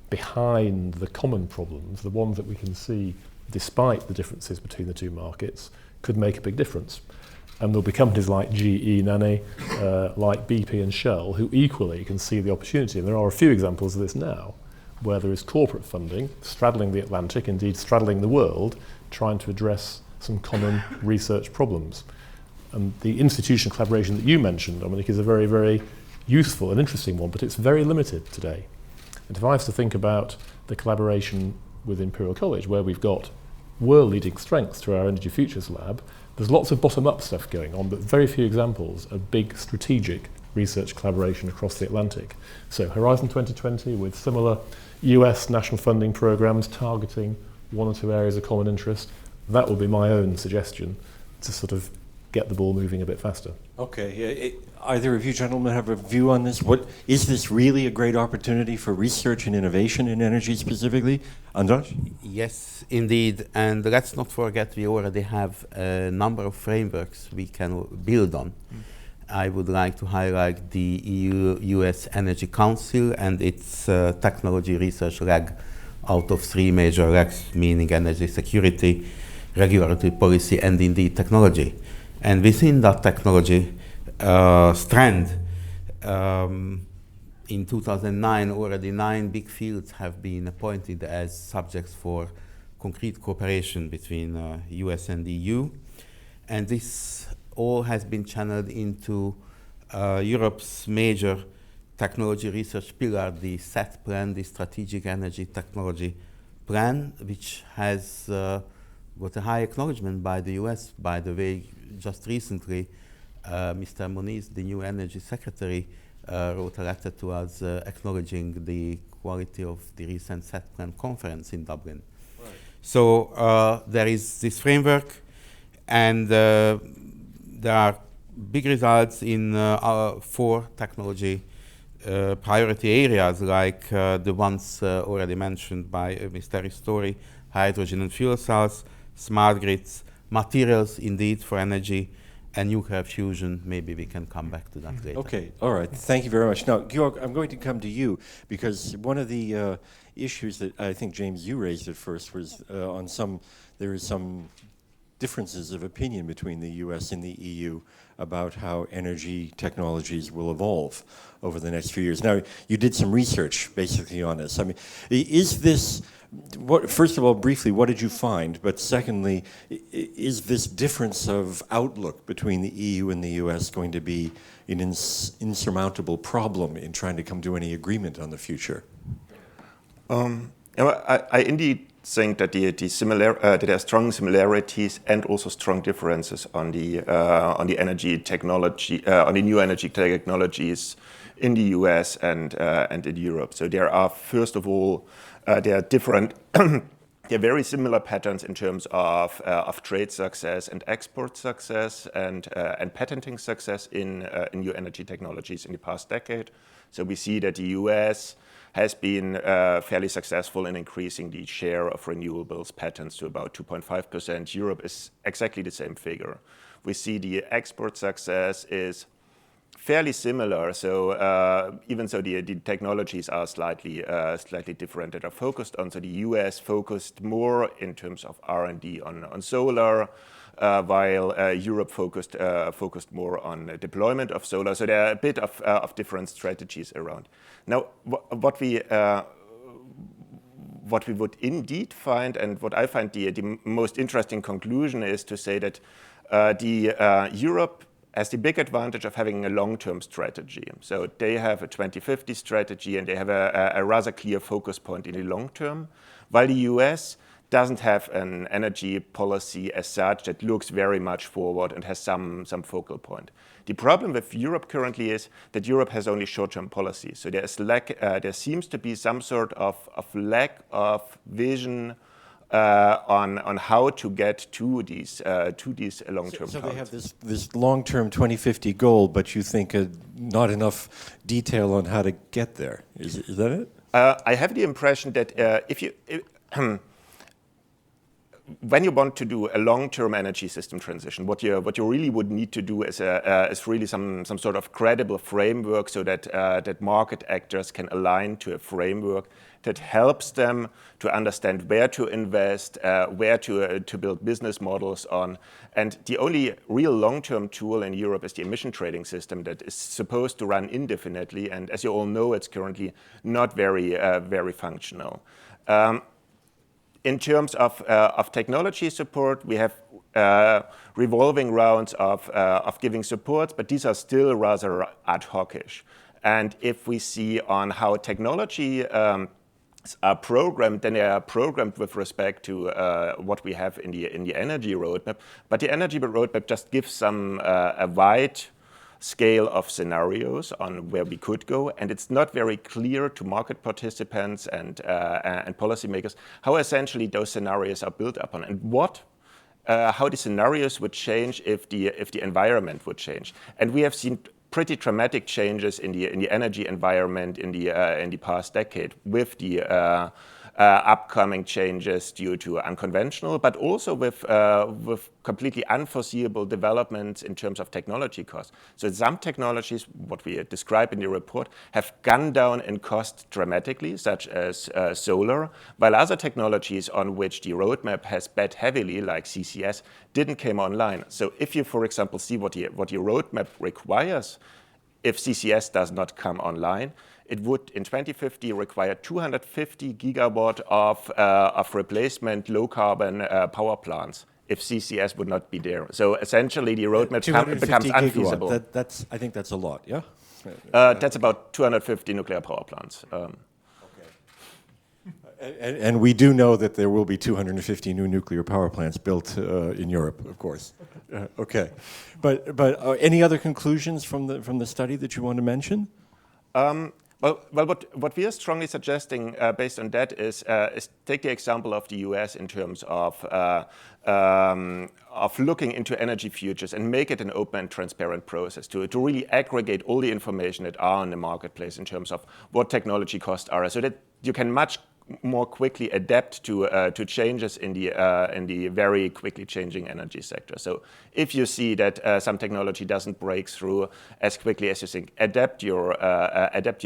behind the common problems, the ones that we can see despite the differences between the two markets, could make a big difference. And there'll be companies like GE, Nani, like BP and Shell, who equally can see the opportunity. And there are a few examples of this now, where there is corporate funding straddling the Atlantic, indeed straddling the world, trying to address some common research problems. And the institutional collaboration that you mentioned, Dominic, is a very, very useful and interesting one, but it's very limited today. And if I was to think about the collaboration with Imperial College, where we've got world-leading strengths through our Energy Futures Lab, there's lots of bottom-up stuff going on, but very few examples of big strategic research collaboration across the Atlantic. So Horizon 2020 with similar US national funding programs targeting one or two areas of common interest, that would be my own suggestion to sort of get the ball moving a bit faster. Okay, either of you gentlemen have a view on this? What is this really a great opportunity for research and innovation in energy specifically? Andras? Yes, indeed. And let's not forget we already have a number of frameworks we can build on. I would like to highlight the EU-US Energy Council and its technology research leg out of three major legs, meaning energy security, regulatory policy, and indeed technology. And within that technology strand, in 2009, already 9 big fields have been appointed as subjects for concrete cooperation between US and EU. And this all has been channeled into Europe's major technology research pillar, the SET plan, the Strategic Energy Technology Plan, which has got a high acknowledgement by the US. By the way, just recently, Mr. Moniz, the new energy secretary, wrote a letter to us acknowledging the quality of the recent SETPLAN conference in Dublin. Right. So there is this framework, and there are big results in our 4 technology priority areas, like the ones already mentioned by Mr. Ristori: hydrogen and fuel cells, smart grids, materials indeed for energy, and nuclear fusion. Maybe we can come back to that later. Okay, all right. Thank you very much. Now, Georg, I'm going to come to you, because one of the issues that I think, James, you raised at first was there is some differences of opinion between the US and the EU about how energy technologies will evolve over the next few years. Now, you did some research basically on this. I mean, is this, first of all, briefly, what did you find? But secondly, is this difference of outlook between the EU and the US going to be an insurmountable problem in trying to come to any agreement on the future? I indeed think that that there are strong similarities and also strong differences on the energy technology, on the new energy technologies in the US and in Europe. So there are, first of all, there are different, there are very similar patterns in terms of trade success and export success and patenting success in new energy technologies in the past decade. So we see that the US has been fairly successful in increasing the share of renewables patents to about 2.5%. Europe is exactly the same figure. We see the export success is fairly similar. So even though the technologies are slightly different that are focused on, so the US focused more in terms of R&D on solar, while Europe focused more on deployment of solar. So there are a bit of different strategies around. Now, what we would indeed find, and what I find the most interesting conclusion, is to say that Europe has the big advantage of having a long-term strategy. So they have a 2050 strategy, and they have a rather clear focus point in the long term, while the US doesn't have an energy policy as such that looks very much forward and has some focal point. The problem with Europe currently is that Europe has only short-term policy. So there seems to be some sort of lack of vision on how to get to these long-term targets. So they have this long-term 2050 goal, but you think not enough detail on how to get there. Is that it? I have the impression that when you want to do a long-term energy system transition, what you really would need to do is really some sort of credible framework, so that market actors can align to a framework that helps them to understand where to invest, where to build business models on. And the only real long-term tool in Europe is the emission trading system that is supposed to run indefinitely. And as you all know, it's currently not very functional. In terms of technology support, we have revolving rounds of giving support, but these are still rather ad hoc-ish. And if we see on how technology are programmed, then they are programmed with respect to what we have in the energy roadmap. But the energy roadmap just gives a wide scale of scenarios on where we could go, and it's not very clear to market participants and policymakers how essentially those scenarios are built upon, and how the scenarios would change if the environment would change. And we have seen pretty dramatic changes in the energy environment in the past decade, with the upcoming changes due to unconventional, but also with completely unforeseeable developments in terms of technology costs. So some technologies, what we describe in the report, have gone down in cost dramatically, such as solar, while other technologies on which the roadmap has bet heavily, like CCS, didn't come online. So if you, for example, see what your roadmap requires, if CCS does not come online, it would, in 2050, require 250 gigawatt of replacement low-carbon power plants if CCS would not be there. So essentially, the roadmap becomes unfeasible. I think that's a lot, yeah? That's about 250 nuclear power plants. Okay. And we do know that there will be 250 new nuclear power plants built in Europe, of course. Okay, but any other conclusions from the study that you want to mention? Well, what we are strongly suggesting based on that is take the example of the US in terms of looking into energy futures and make it an open and transparent process to really aggregate all the information that are in the marketplace in terms of what technology costs are, so that you can much more quickly adapt to changes in the very quickly changing energy sector. So if you see that some technology doesn't break through as quickly as you think, adapt your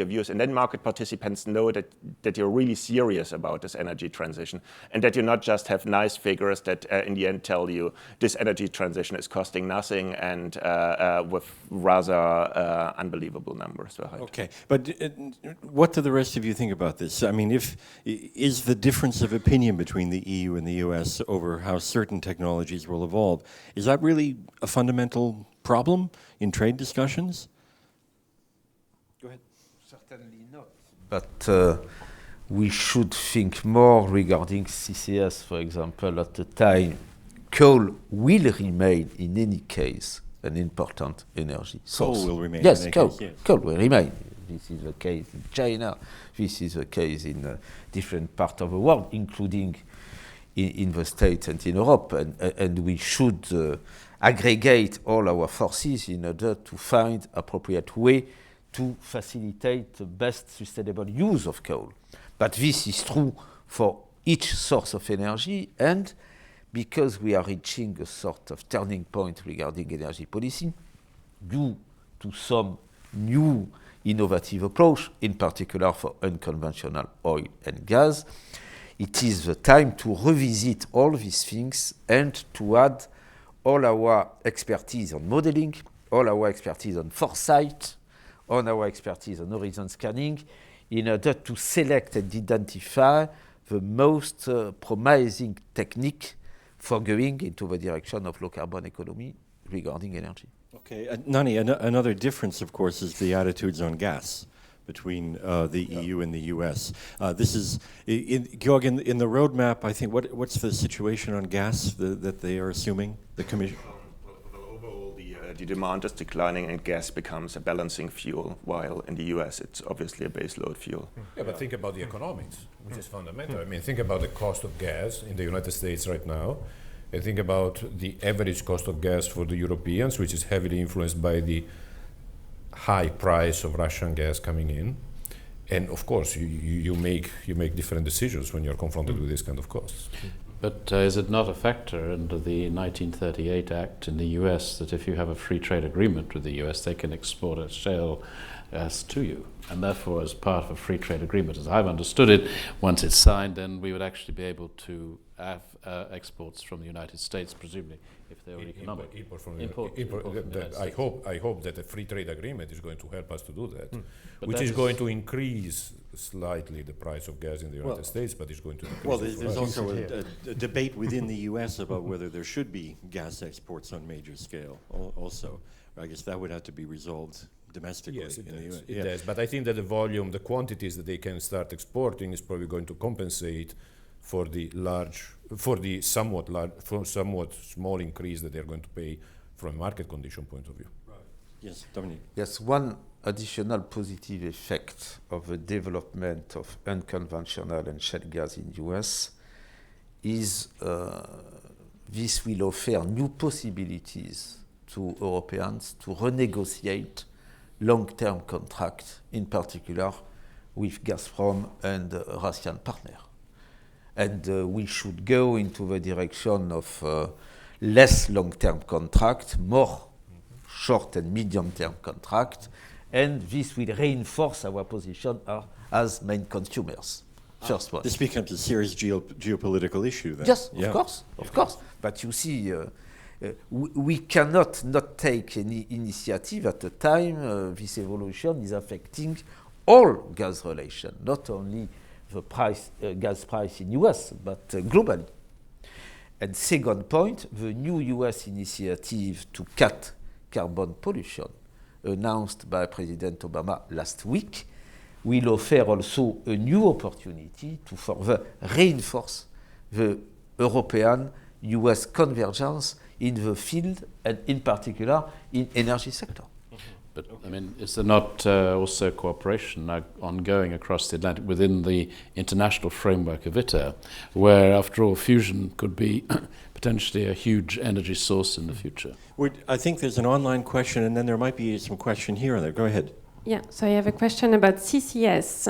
views, and then market participants know that you're really serious about this energy transition, and that you not just have nice figures that in the end tell you this energy transition is costing nothing and with rather unbelievable numbers behind. Okay, but what do the rest of you think about this? I mean, is the difference of opinion between the EU and the US over how certain technologies will evolve, is that really a fundamental problem in trade discussions? Go ahead. Certainly not. But we should think more regarding CCS, for example, at the time. Coal will remain, in any case, an important energy source. Coal will remain. Yes, in coal. case, yes. Coal will remain. This is the case in China. This is the case in different parts of the world, including in the States and in Europe. And we should aggregate all our forces in order to find appropriate way to facilitate the best sustainable use of coal. But this is true for each source of energy, and because we are reaching a sort of turning point regarding energy policy, due to some new innovative approach, in particular for unconventional oil and gas, it is the time to revisit all these things and to add all our expertise on modeling, all our expertise on foresight, all our expertise on horizon scanning, in order to select and identify the most promising technique for going into the direction of low-carbon economy regarding energy. Okay, Nani, another difference, of course, is the attitudes on gas between the EU and the US. This is, Georg, in the roadmap, I think, what's the situation on gas that they are assuming, the Commission? Overall, the demand is declining and gas becomes a balancing fuel, while in the US it's obviously a baseload fuel. Yeah, but think about the economics, which is fundamental. I mean, think about the cost of gas in the United States right now. And think about the average cost of gas for the Europeans, which is heavily influenced by the high price of Russian gas coming in. And of course, you make different decisions when you're confronted with this kind of costs. But is it not a factor under the 1938 Act in the US that if you have a free trade agreement with the US, they can export a shale gas to you? And therefore, as part of a free trade agreement, as I've understood it, once it's signed, then we would actually be able to have exports from the United States, presumably, if they were economic. I hope that a free trade agreement is going to help us to do that, But which that is going to increase slightly the price of gas in the United States, but it's going to decrease. Well, there's also a debate within the US about whether there should be gas exports on major scale also. I guess that would have to be resolved domestically. Yes, it in the US. It does. But I think that the volume, the quantities that they can start exporting is probably going to compensate for the somewhat small increase that they're going to pay from a market condition point of view. Right. Yes, Dominique. Yes, one additional positive effect of the development of unconventional and shale gas in the US is this will offer new possibilities to Europeans to renegotiate long-term contracts, in particular with Gazprom and Russian partner. And we should go into the direction of less long-term contract, more short and medium-term contract, and this will reinforce our position as main consumers. First one. This becomes a serious geopolitical issue then. Yes, of course. But you see, we cannot not take any initiative at a time this evolution is affecting all gas relations, not only the price, gas price in US, but globally. And second point, the new US initiative to cut carbon pollution announced by President Obama last week will offer also a new opportunity to further reinforce the European-US convergence in the field and in particular in energy sector. But I mean, is there not also cooperation ongoing across the Atlantic within the international framework of ITER, where after all fusion could be potentially a huge energy source in the future? I think there's an online question, and then there might be some question here and there. Go ahead. Yeah, so I have a question about CCS.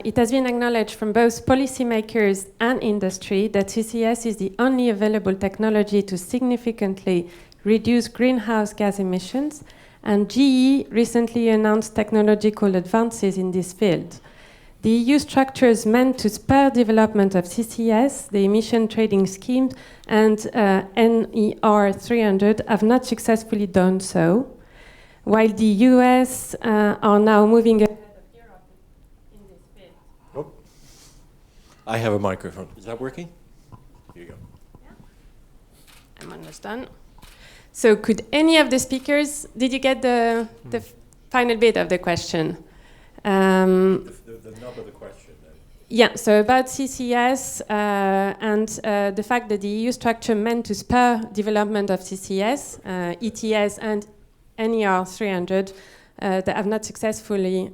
It has been acknowledged from both policymakers and industry that CCS is the only available technology to significantly reduce greenhouse gas emissions, and GE recently announced technological advances in this field. The EU structures meant to spur development of CCS, the emission trading scheme, and NER 300 have not successfully done so, while the US are now moving ahead of Europe in this field. Oh. I have a microphone. Is that working? Here you go. Yeah. I'm almost done. So could any of the speakers, did you get the final bit of the question? The nub of the question. Then. Yeah, so about CCS and the fact that the EU structure meant to spur development of CCS, ETS and NER 300 that have not successfully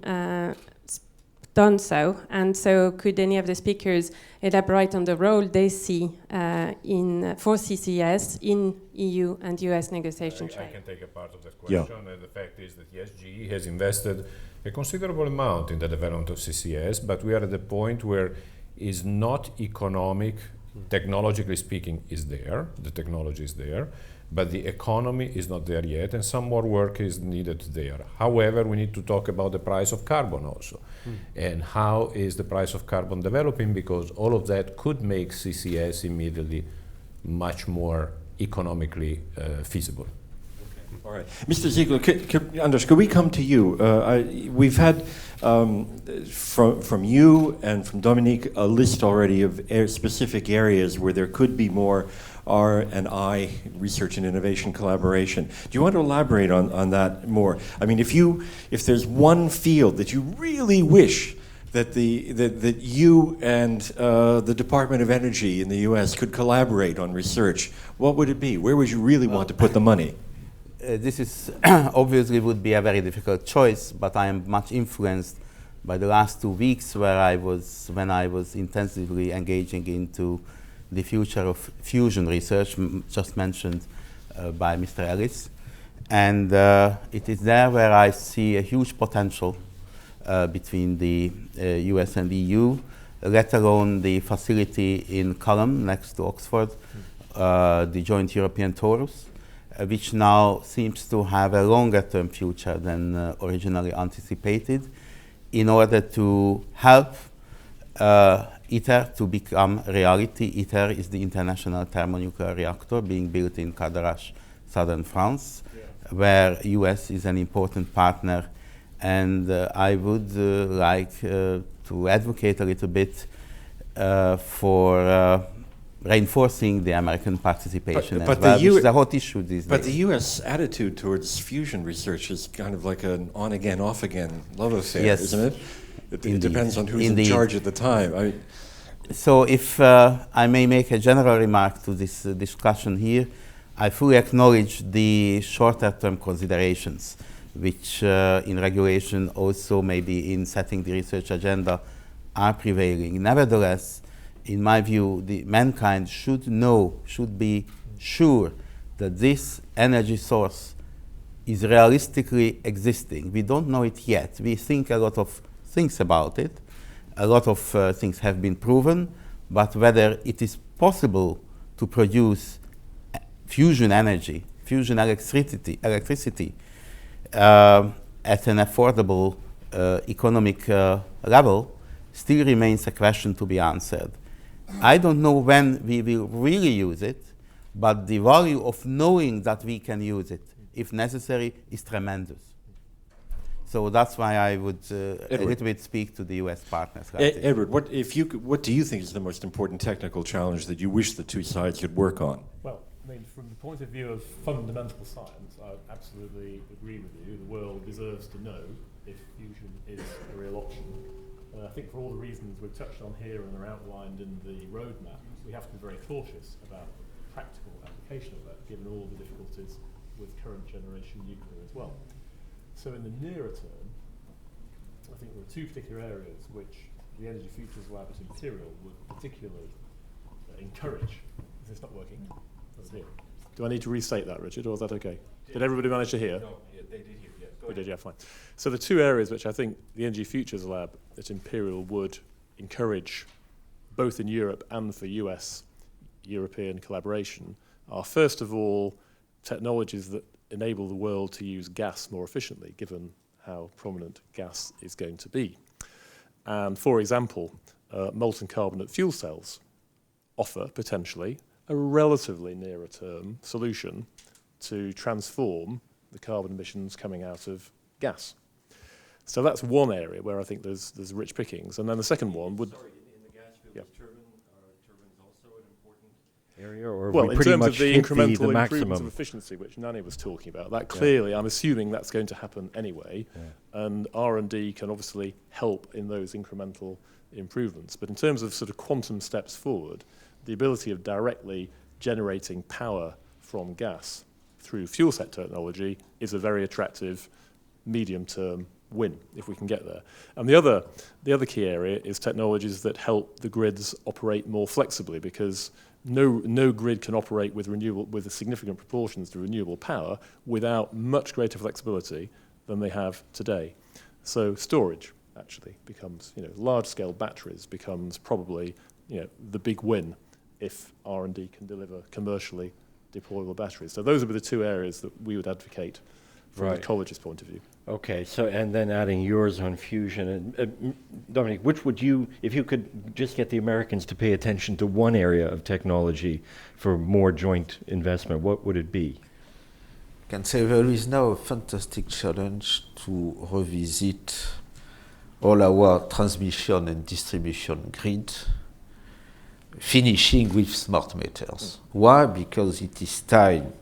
done so. And so could any of the speakers elaborate on the role they see for CCS in EU and US negotiation trade? I can take a part of that question. Yeah. The fact is that yes, GE has invested a considerable amount in the development of CCS, but we are at the point where it's not economic, technologically speaking, is there. The technology is there. But the economy is not there yet, and some more work is needed there. However, we need to talk about the price of carbon also. And how is the price of carbon developing, because all of that could make CCS immediately much more economically feasible. All right. Mr. Ziegler, Anders, could we come to you? We've had from you and from Dominique a list already of specific areas where there could be more R&I, research and innovation collaboration. Do you want to elaborate on that more? I mean, if there's one field that you really wish that that you and the Department of Energy in the US could collaborate on research, what would it be? Where would you really want to put the money? This is obviously would be a very difficult choice, but I am much influenced by the last 2 weeks when I was intensively engaging into the future of fusion research, just mentioned by Mr. Ellis. And it is there where I see a huge potential between the US and EU, let alone the facility in Culham next to Oxford, the Joint European Torus, which now seems to have a longer-term future than originally anticipated, in order to help ITER to become reality. ITER is the International Thermonuclear Reactor being built in Cadarache, southern France, where US is an important partner. And I would like to advocate a little bit for reinforcing the American participation as well, which is a hot issue these days. But the US attitude towards fusion research is kind of like an on-again, off-again love affair, yes. Isn't it? It depends on who's in charge at the time. So if I may make a general remark to this discussion here, I fully acknowledge the shorter-term considerations, which in regulation also maybe in setting the research agenda are prevailing. Nevertheless, in my view, mankind should be sure that this energy source is realistically existing. We don't know it yet. We think a lot of things about it. A lot of things have been proven, but whether it is possible to produce fusion energy, fusion electricity at an affordable economic level still remains a question to be answered. I don't know when we will really use it, but the value of knowing that we can use it, if necessary, is tremendous. So that's why I would a little bit speak to the US partners. Edward, what do you think is the most important technical challenge that you wish the two sides could work on? Well, I mean, from the point of view of fundamental science, I absolutely agree with you. The world deserves to know if fusion is a real option. And I think for all the reasons we've touched on here and are outlined in the roadmap, we have to be very cautious about practical application of that, given all the difficulties with current generation nuclear as well. So in the nearer term, I think there are two particular areas which the Energy Futures Lab at Imperial would particularly encourage. Is this not working? Let's hear. Do I need to restate that, Richard, or is that okay? Did everybody manage to hear? No, yeah, they did hear. Yeah, We did, yeah, fine. So the two areas which I think the Energy Futures Lab at Imperial would encourage, both in Europe and for European collaboration, are first of all technologies that enable the world to use gas more efficiently, given how prominent gas is going to be. And for example, molten carbonate fuel cells offer potentially a relatively nearer term solution to transform the carbon emissions coming out of gas. So that's one area where I think there's rich pickings. And then the second one would... Sorry, in the gas-fueled turbines also an important area? Or well, we in pretty terms much of the hit incremental the improvements maximum of efficiency, which Nani was talking about, that clearly, I'm assuming that's going to happen anyway, and R&D can obviously help in those incremental improvements. But in terms of sort of quantum steps forward, the ability of directly generating power from gas through fuel cell technology is a very attractive medium-term win, if we can get there. And the other key area is technologies that help the grids operate more flexibly, because no grid can operate with a significant proportions to renewable power without much greater flexibility than they have today. So storage actually becomes, large-scale batteries becomes probably, the big win if R&D can deliver commercially deployable batteries. So those would be the two areas that we would advocate from the college's point of view. Okay, so and then adding yours on fusion. And Dominic, which would you, if you could just get the Americans to pay attention to one area of technology for more joint investment, what would it be? I can say there is now a fantastic challenge to revisit all our transmission and distribution grid, finishing with smart meters. Why? Because it is time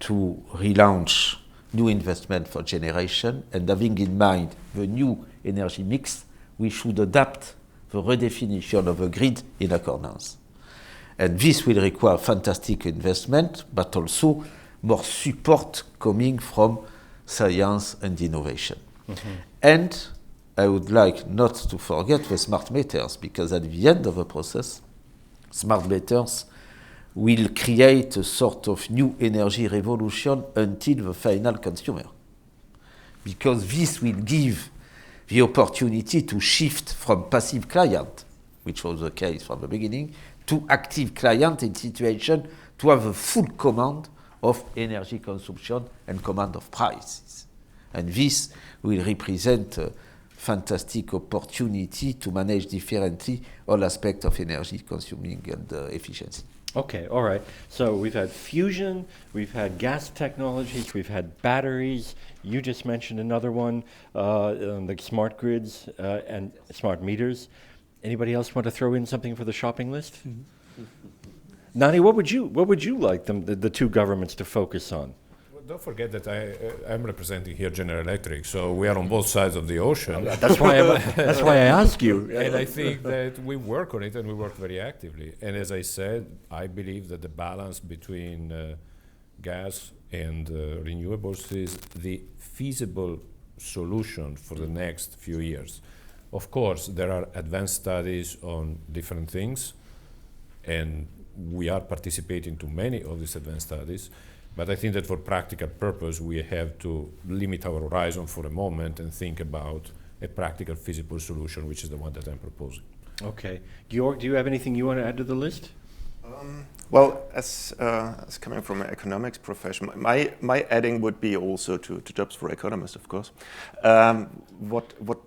to relaunch new investment for generation, and having in mind the new energy mix, we should adapt the redefinition of the grid in accordance. And this will require fantastic investment, but also more support coming from science and innovation. Mm-hmm. And I would like not to forget the smart meters, because at the end of the process, smart meters will create a sort of new energy revolution until the final consumer. Because this will give the opportunity to shift from passive client, which was the case from the beginning, to active client in situation to have a full command of energy consumption and command of prices. And this will represent a fantastic opportunity to manage differently all aspects of energy consuming and efficiency. Okay, all right. So we've had fusion, we've had gas technologies, we've had batteries. You just mentioned another one, like smart grids and smart meters. Anybody else want to throw in something for the shopping list? Mm-hmm. Nani, what would you like the two governments to focus on? Don't forget that I'm representing here General Electric, so we are on both sides of the ocean. That's why I ask you. And I think that we work on it, and we work very actively. And as I said, I believe that the balance between gas and renewables is the feasible solution for the next few years. Of course, there are advanced studies on different things, and we are participating to many of these advanced studies. But I think that for practical purpose, we have to limit our horizon for a moment and think about a practical, feasible solution, which is the one that I'm proposing. Okay. Georg, do you have anything you want to add to the list? Well, as coming from an economics profession, my adding would be also to jobs for economists, of course. What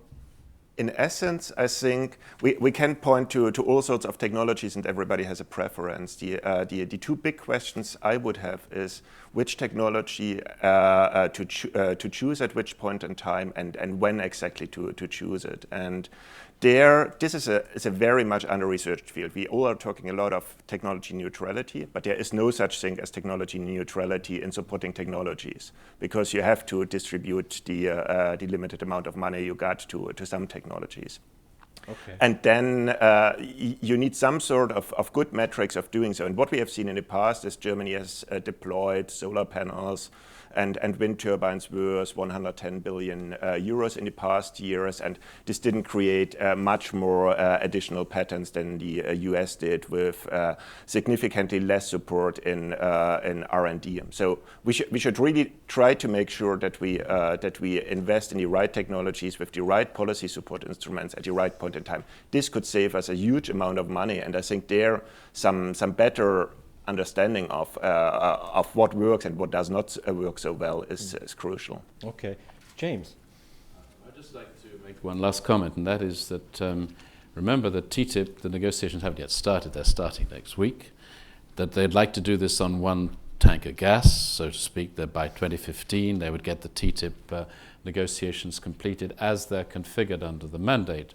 in essence, I think we can point to all sorts of technologies, and everybody has a preference. The two big questions I would have is which technology to choose at which point in time, and when exactly to choose it. And this is a very much under-researched field. We all are talking a lot of technology neutrality, but there is no such thing as technology neutrality in supporting technologies, because you have to distribute the limited amount of money you got to some technologies. Okay. And then you need some sort of good metrics of doing so. And what we have seen in the past is Germany has deployed solar panels and wind turbines worth 110 billion euros in the past years, and this didn't create much more additional patents than the US did, with significantly less support in R&D. So we should really try to make sure that we invest in the right technologies with the right policy support instruments at the right point in time. This could save us a huge amount of money, and I think there some better understanding of what works and what does not work so well is crucial. Okay. James. I'd just like to make one last comment, and that is that remember that TTIP, the negotiations haven't yet started. They're starting next week. That they'd like to do this on one tank of gas, so to speak, that by 2015 they would get the TTIP negotiations completed as they're configured under the mandate.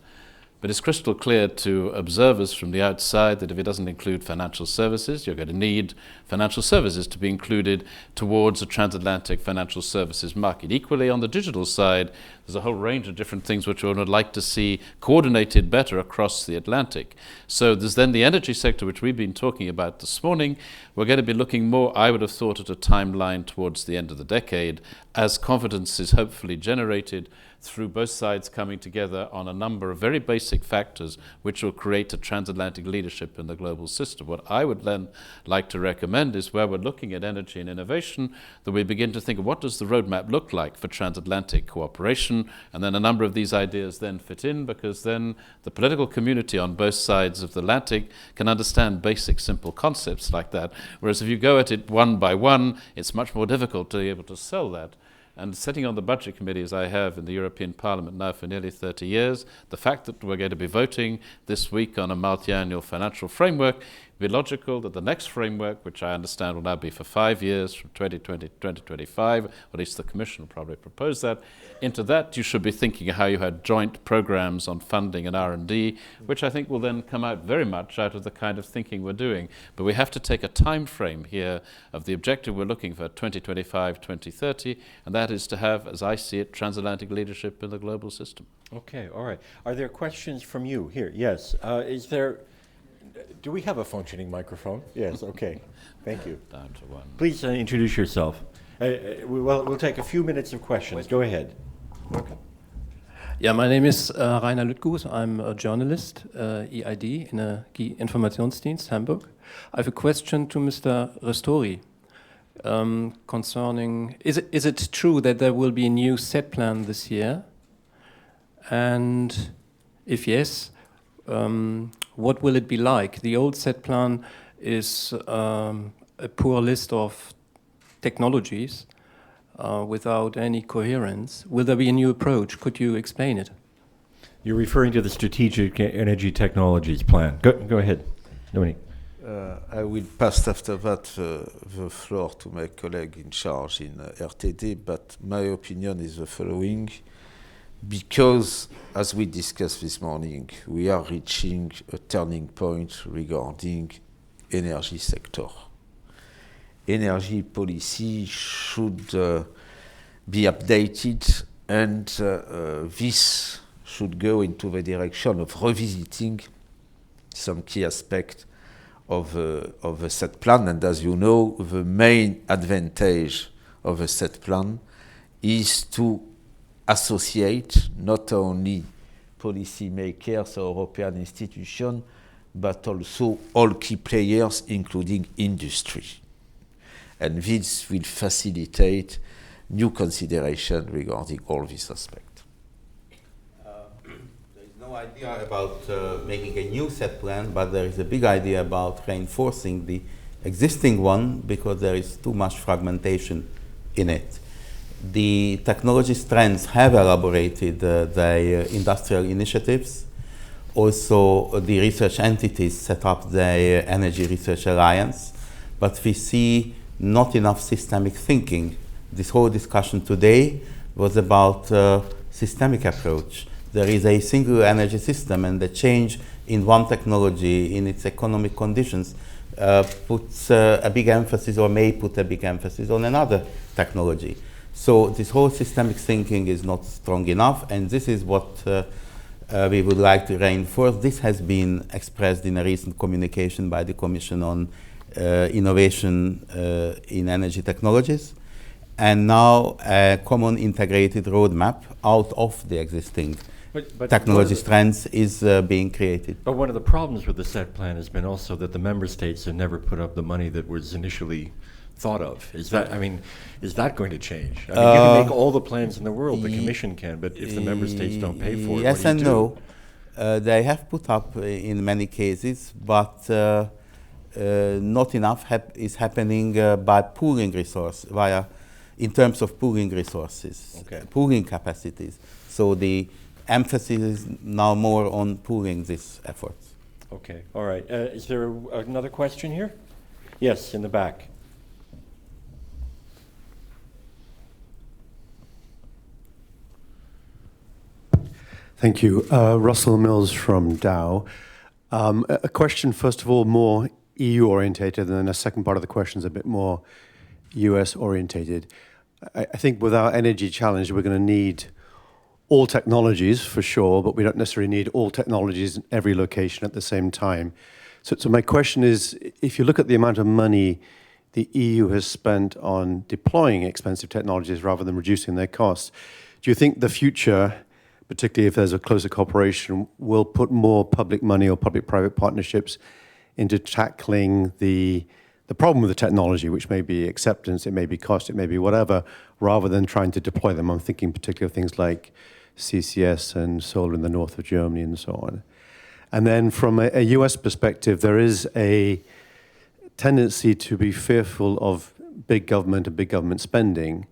But it's crystal clear to observers from the outside that if it doesn't include financial services, you're going to need financial services to be included towards a transatlantic financial services market. Equally, on the digital side, there's a whole range of different things which we would like to see coordinated better across the Atlantic. So there's then the energy sector, which we've been talking about this morning. We're going to be looking more, I would have thought, at a timeline towards the end of the decade, as confidence is hopefully generated through both sides coming together on a number of very basic factors which will create a transatlantic leadership in the global system. What I would then like to recommend is, where we're looking at energy and innovation, that we begin to think of what does the roadmap look like for transatlantic cooperation, and then a number of these ideas then fit in, because then the political community on both sides of the Atlantic can understand basic, simple concepts like that. Whereas if you go at it one by one, it's much more difficult to be able to sell that. And sitting on the budget committee, as I have in the European Parliament now for nearly 30 years, the fact that we're going to be voting this week on a multi-annual financial framework, it would be logical that the next framework, which I understand will now be for 5 years, from 2020 to 2025, or at least the Commission will probably propose that, into that you should be thinking of how you had joint programs on funding and R&D, which I think will then come out very much out of the kind of thinking we're doing. But we have to take a time frame here of the objective we're looking for, 2025, 2030, and that is to have, as I see it, transatlantic leadership in the global system. Okay, all right. Are there questions from you? Here, yes. Do we have a functioning microphone? Yes, okay. Thank you. Down to one. Please introduce yourself. We'll take a few minutes of questions. Go ahead. Okay. Yeah, my name is Rainer Lüttguth. I'm a journalist, EID, Energie Informationsdienst, Hamburg. I have a question to Mr. Ristori concerning, is it true that there will be a new set plan this year? And if yes, what will it be like? The old set plan is a poor list of technologies without any coherence. Will there be a new approach? Could you explain it? You're referring to the Strategic Energy Technologies Plan. Go ahead, Dominique. I will pass after that the floor to my colleague in charge in RTD, but my opinion is the following. Because, as we discussed this morning, we are reaching a turning point regarding energy sector. Energy policy should be updated, and this should go into the direction of revisiting some key aspects of a set plan. And as you know, the main advantage of a set plan is to associate not only policymakers or European institutions, but also all key players, including industry. And this will facilitate new consideration regarding all these aspects. There is no idea about making a new set plan, but there is a big idea about reinforcing the existing one, because there is too much fragmentation in it. The technology strands have elaborated their industrial initiatives. Also, the research entities set up their Energy Research Alliance, but we see not enough systemic thinking. This whole discussion today was about systemic approach. there is a single energy system, and the change in one technology in its economic conditions puts a big emphasis, or may put a big emphasis, on another technology. So this whole systemic thinking is not strong enough, and this is what we would like to reinforce. This has been expressed in a recent communication by the Commission on innovation in energy technologies, and now a common integrated roadmap out of the existing But technology trends is being created. But one of the problems with the set plan has been also that the member states have never put up the money that was initially thought of. Is that going to change? I mean, you can make all the plans in the world, the Commission can, but if the member states don't pay for it, yes what do and you do? no. They have put up in many cases, but not enough is happening by pooling resources, in terms of pooling resources, pooling capacities. So the emphasis is now more on pooling these efforts. Okay, all right. Is there another question here? Yes, in the back. Thank you. Russell Mills from Dow. A question, first of all, more EU-orientated, and then a second part of the question is a bit more US-orientated. I think with our energy challenge, we're going to need all technologies for sure, but we don't necessarily need all technologies in every location at the same time. So my question is, if you look at the amount of money the EU has spent on deploying expensive technologies rather than reducing their costs, do you think the future, particularly if there's a closer cooperation, will put more public money or public-private partnerships into tackling the problem with the technology, which may be acceptance, it may be cost, it may be whatever, rather than trying to deploy them? I'm thinking particularly of things like CCS and solar in the north of Germany and so on. And then from a US perspective, there is a tendency to be fearful of big government and big government spending.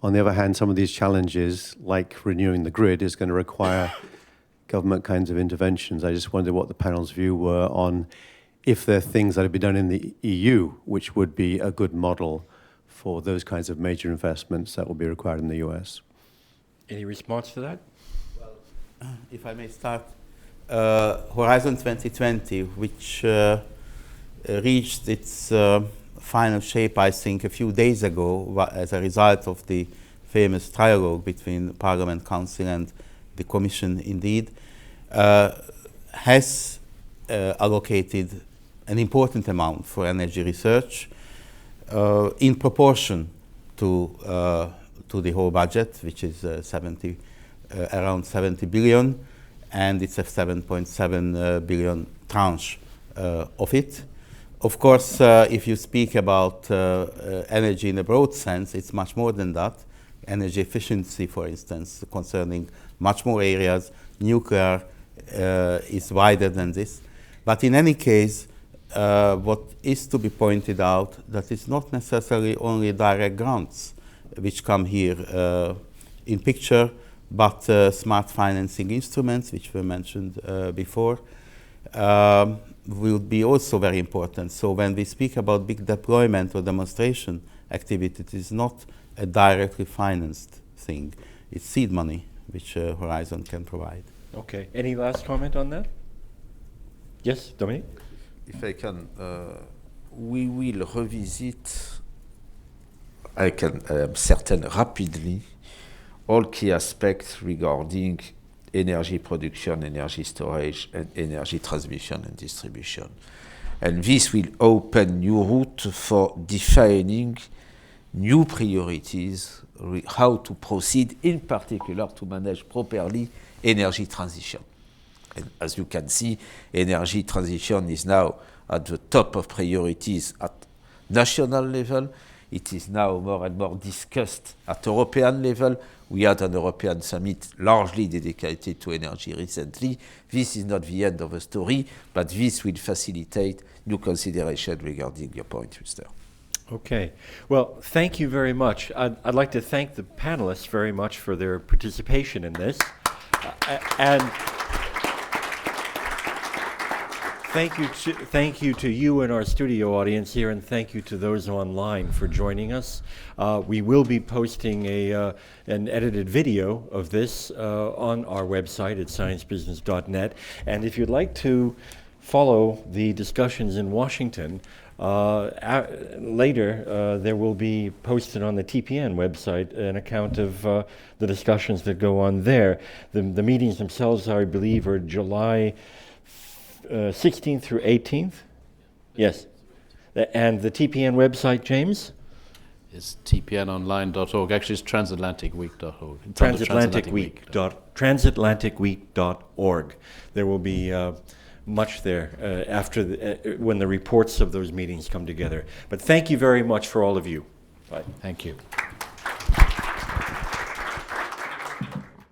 On the other hand, some of these challenges, like renewing the grid, is going to require government kinds of interventions. I just wonder what the panel's view were on if there are things that have been done in the EU which would be a good model for those kinds of major investments that will be required in the US. Any response to that? Well, if I may start, Horizon 2020, which reached its final shape, I think, a few days ago as a result of the famous trialogue between Parliament, Council and the Commission, indeed, has allocated an important amount for energy research in proportion to the whole budget, which is around 70 billion, and it's a 7.7 billion tranche of it. Of course, if you speak about energy in a broad sense, it's much more than that. Energy efficiency, for instance, concerning much more areas. Nuclear is wider than this. But in any case, what is to be pointed out, that it's not necessarily only direct grants which come here in picture, but smart financing instruments, which were mentioned before, will be also very important. So when we speak about big deployment or demonstration activity, it is not a directly financed thing. It's seed money, which Horizon can provide. Okay. Any last comment on that? Yes, Dominique? If I can, we will revisit, I am certain, rapidly, all key aspects regarding energy production, energy storage, and energy transmission and distribution. And this will open new route for defining new priorities, how to proceed, in particular to manage properly energy transition. And as you can see, energy transition is now at the top of priorities at national level. It is now more and more discussed at European level. We had an European summit largely dedicated to energy recently. This is not the end of the story, but this will facilitate new consideration regarding your point, Mr. Okay. Well, thank you very much. I'd like to thank the panelists very much for their participation in this. And Thank you to you and our studio audience here, and thank you to those online for joining us. We will be posting an edited video of this on our website at sciencebusiness.net. And if you'd like to follow the discussions in Washington, later there will be posted on the TPN website an account of the discussions that go on there. The meetings themselves, I believe, are July 16th through 18th? Yes. And the TPN website, James? It's tpnonline.org. Actually, it's transatlanticweek.org. Transatlanticweek.org. There will be much there after when the reports of those meetings come together. But thank you very much for all of you. Bye. Thank you.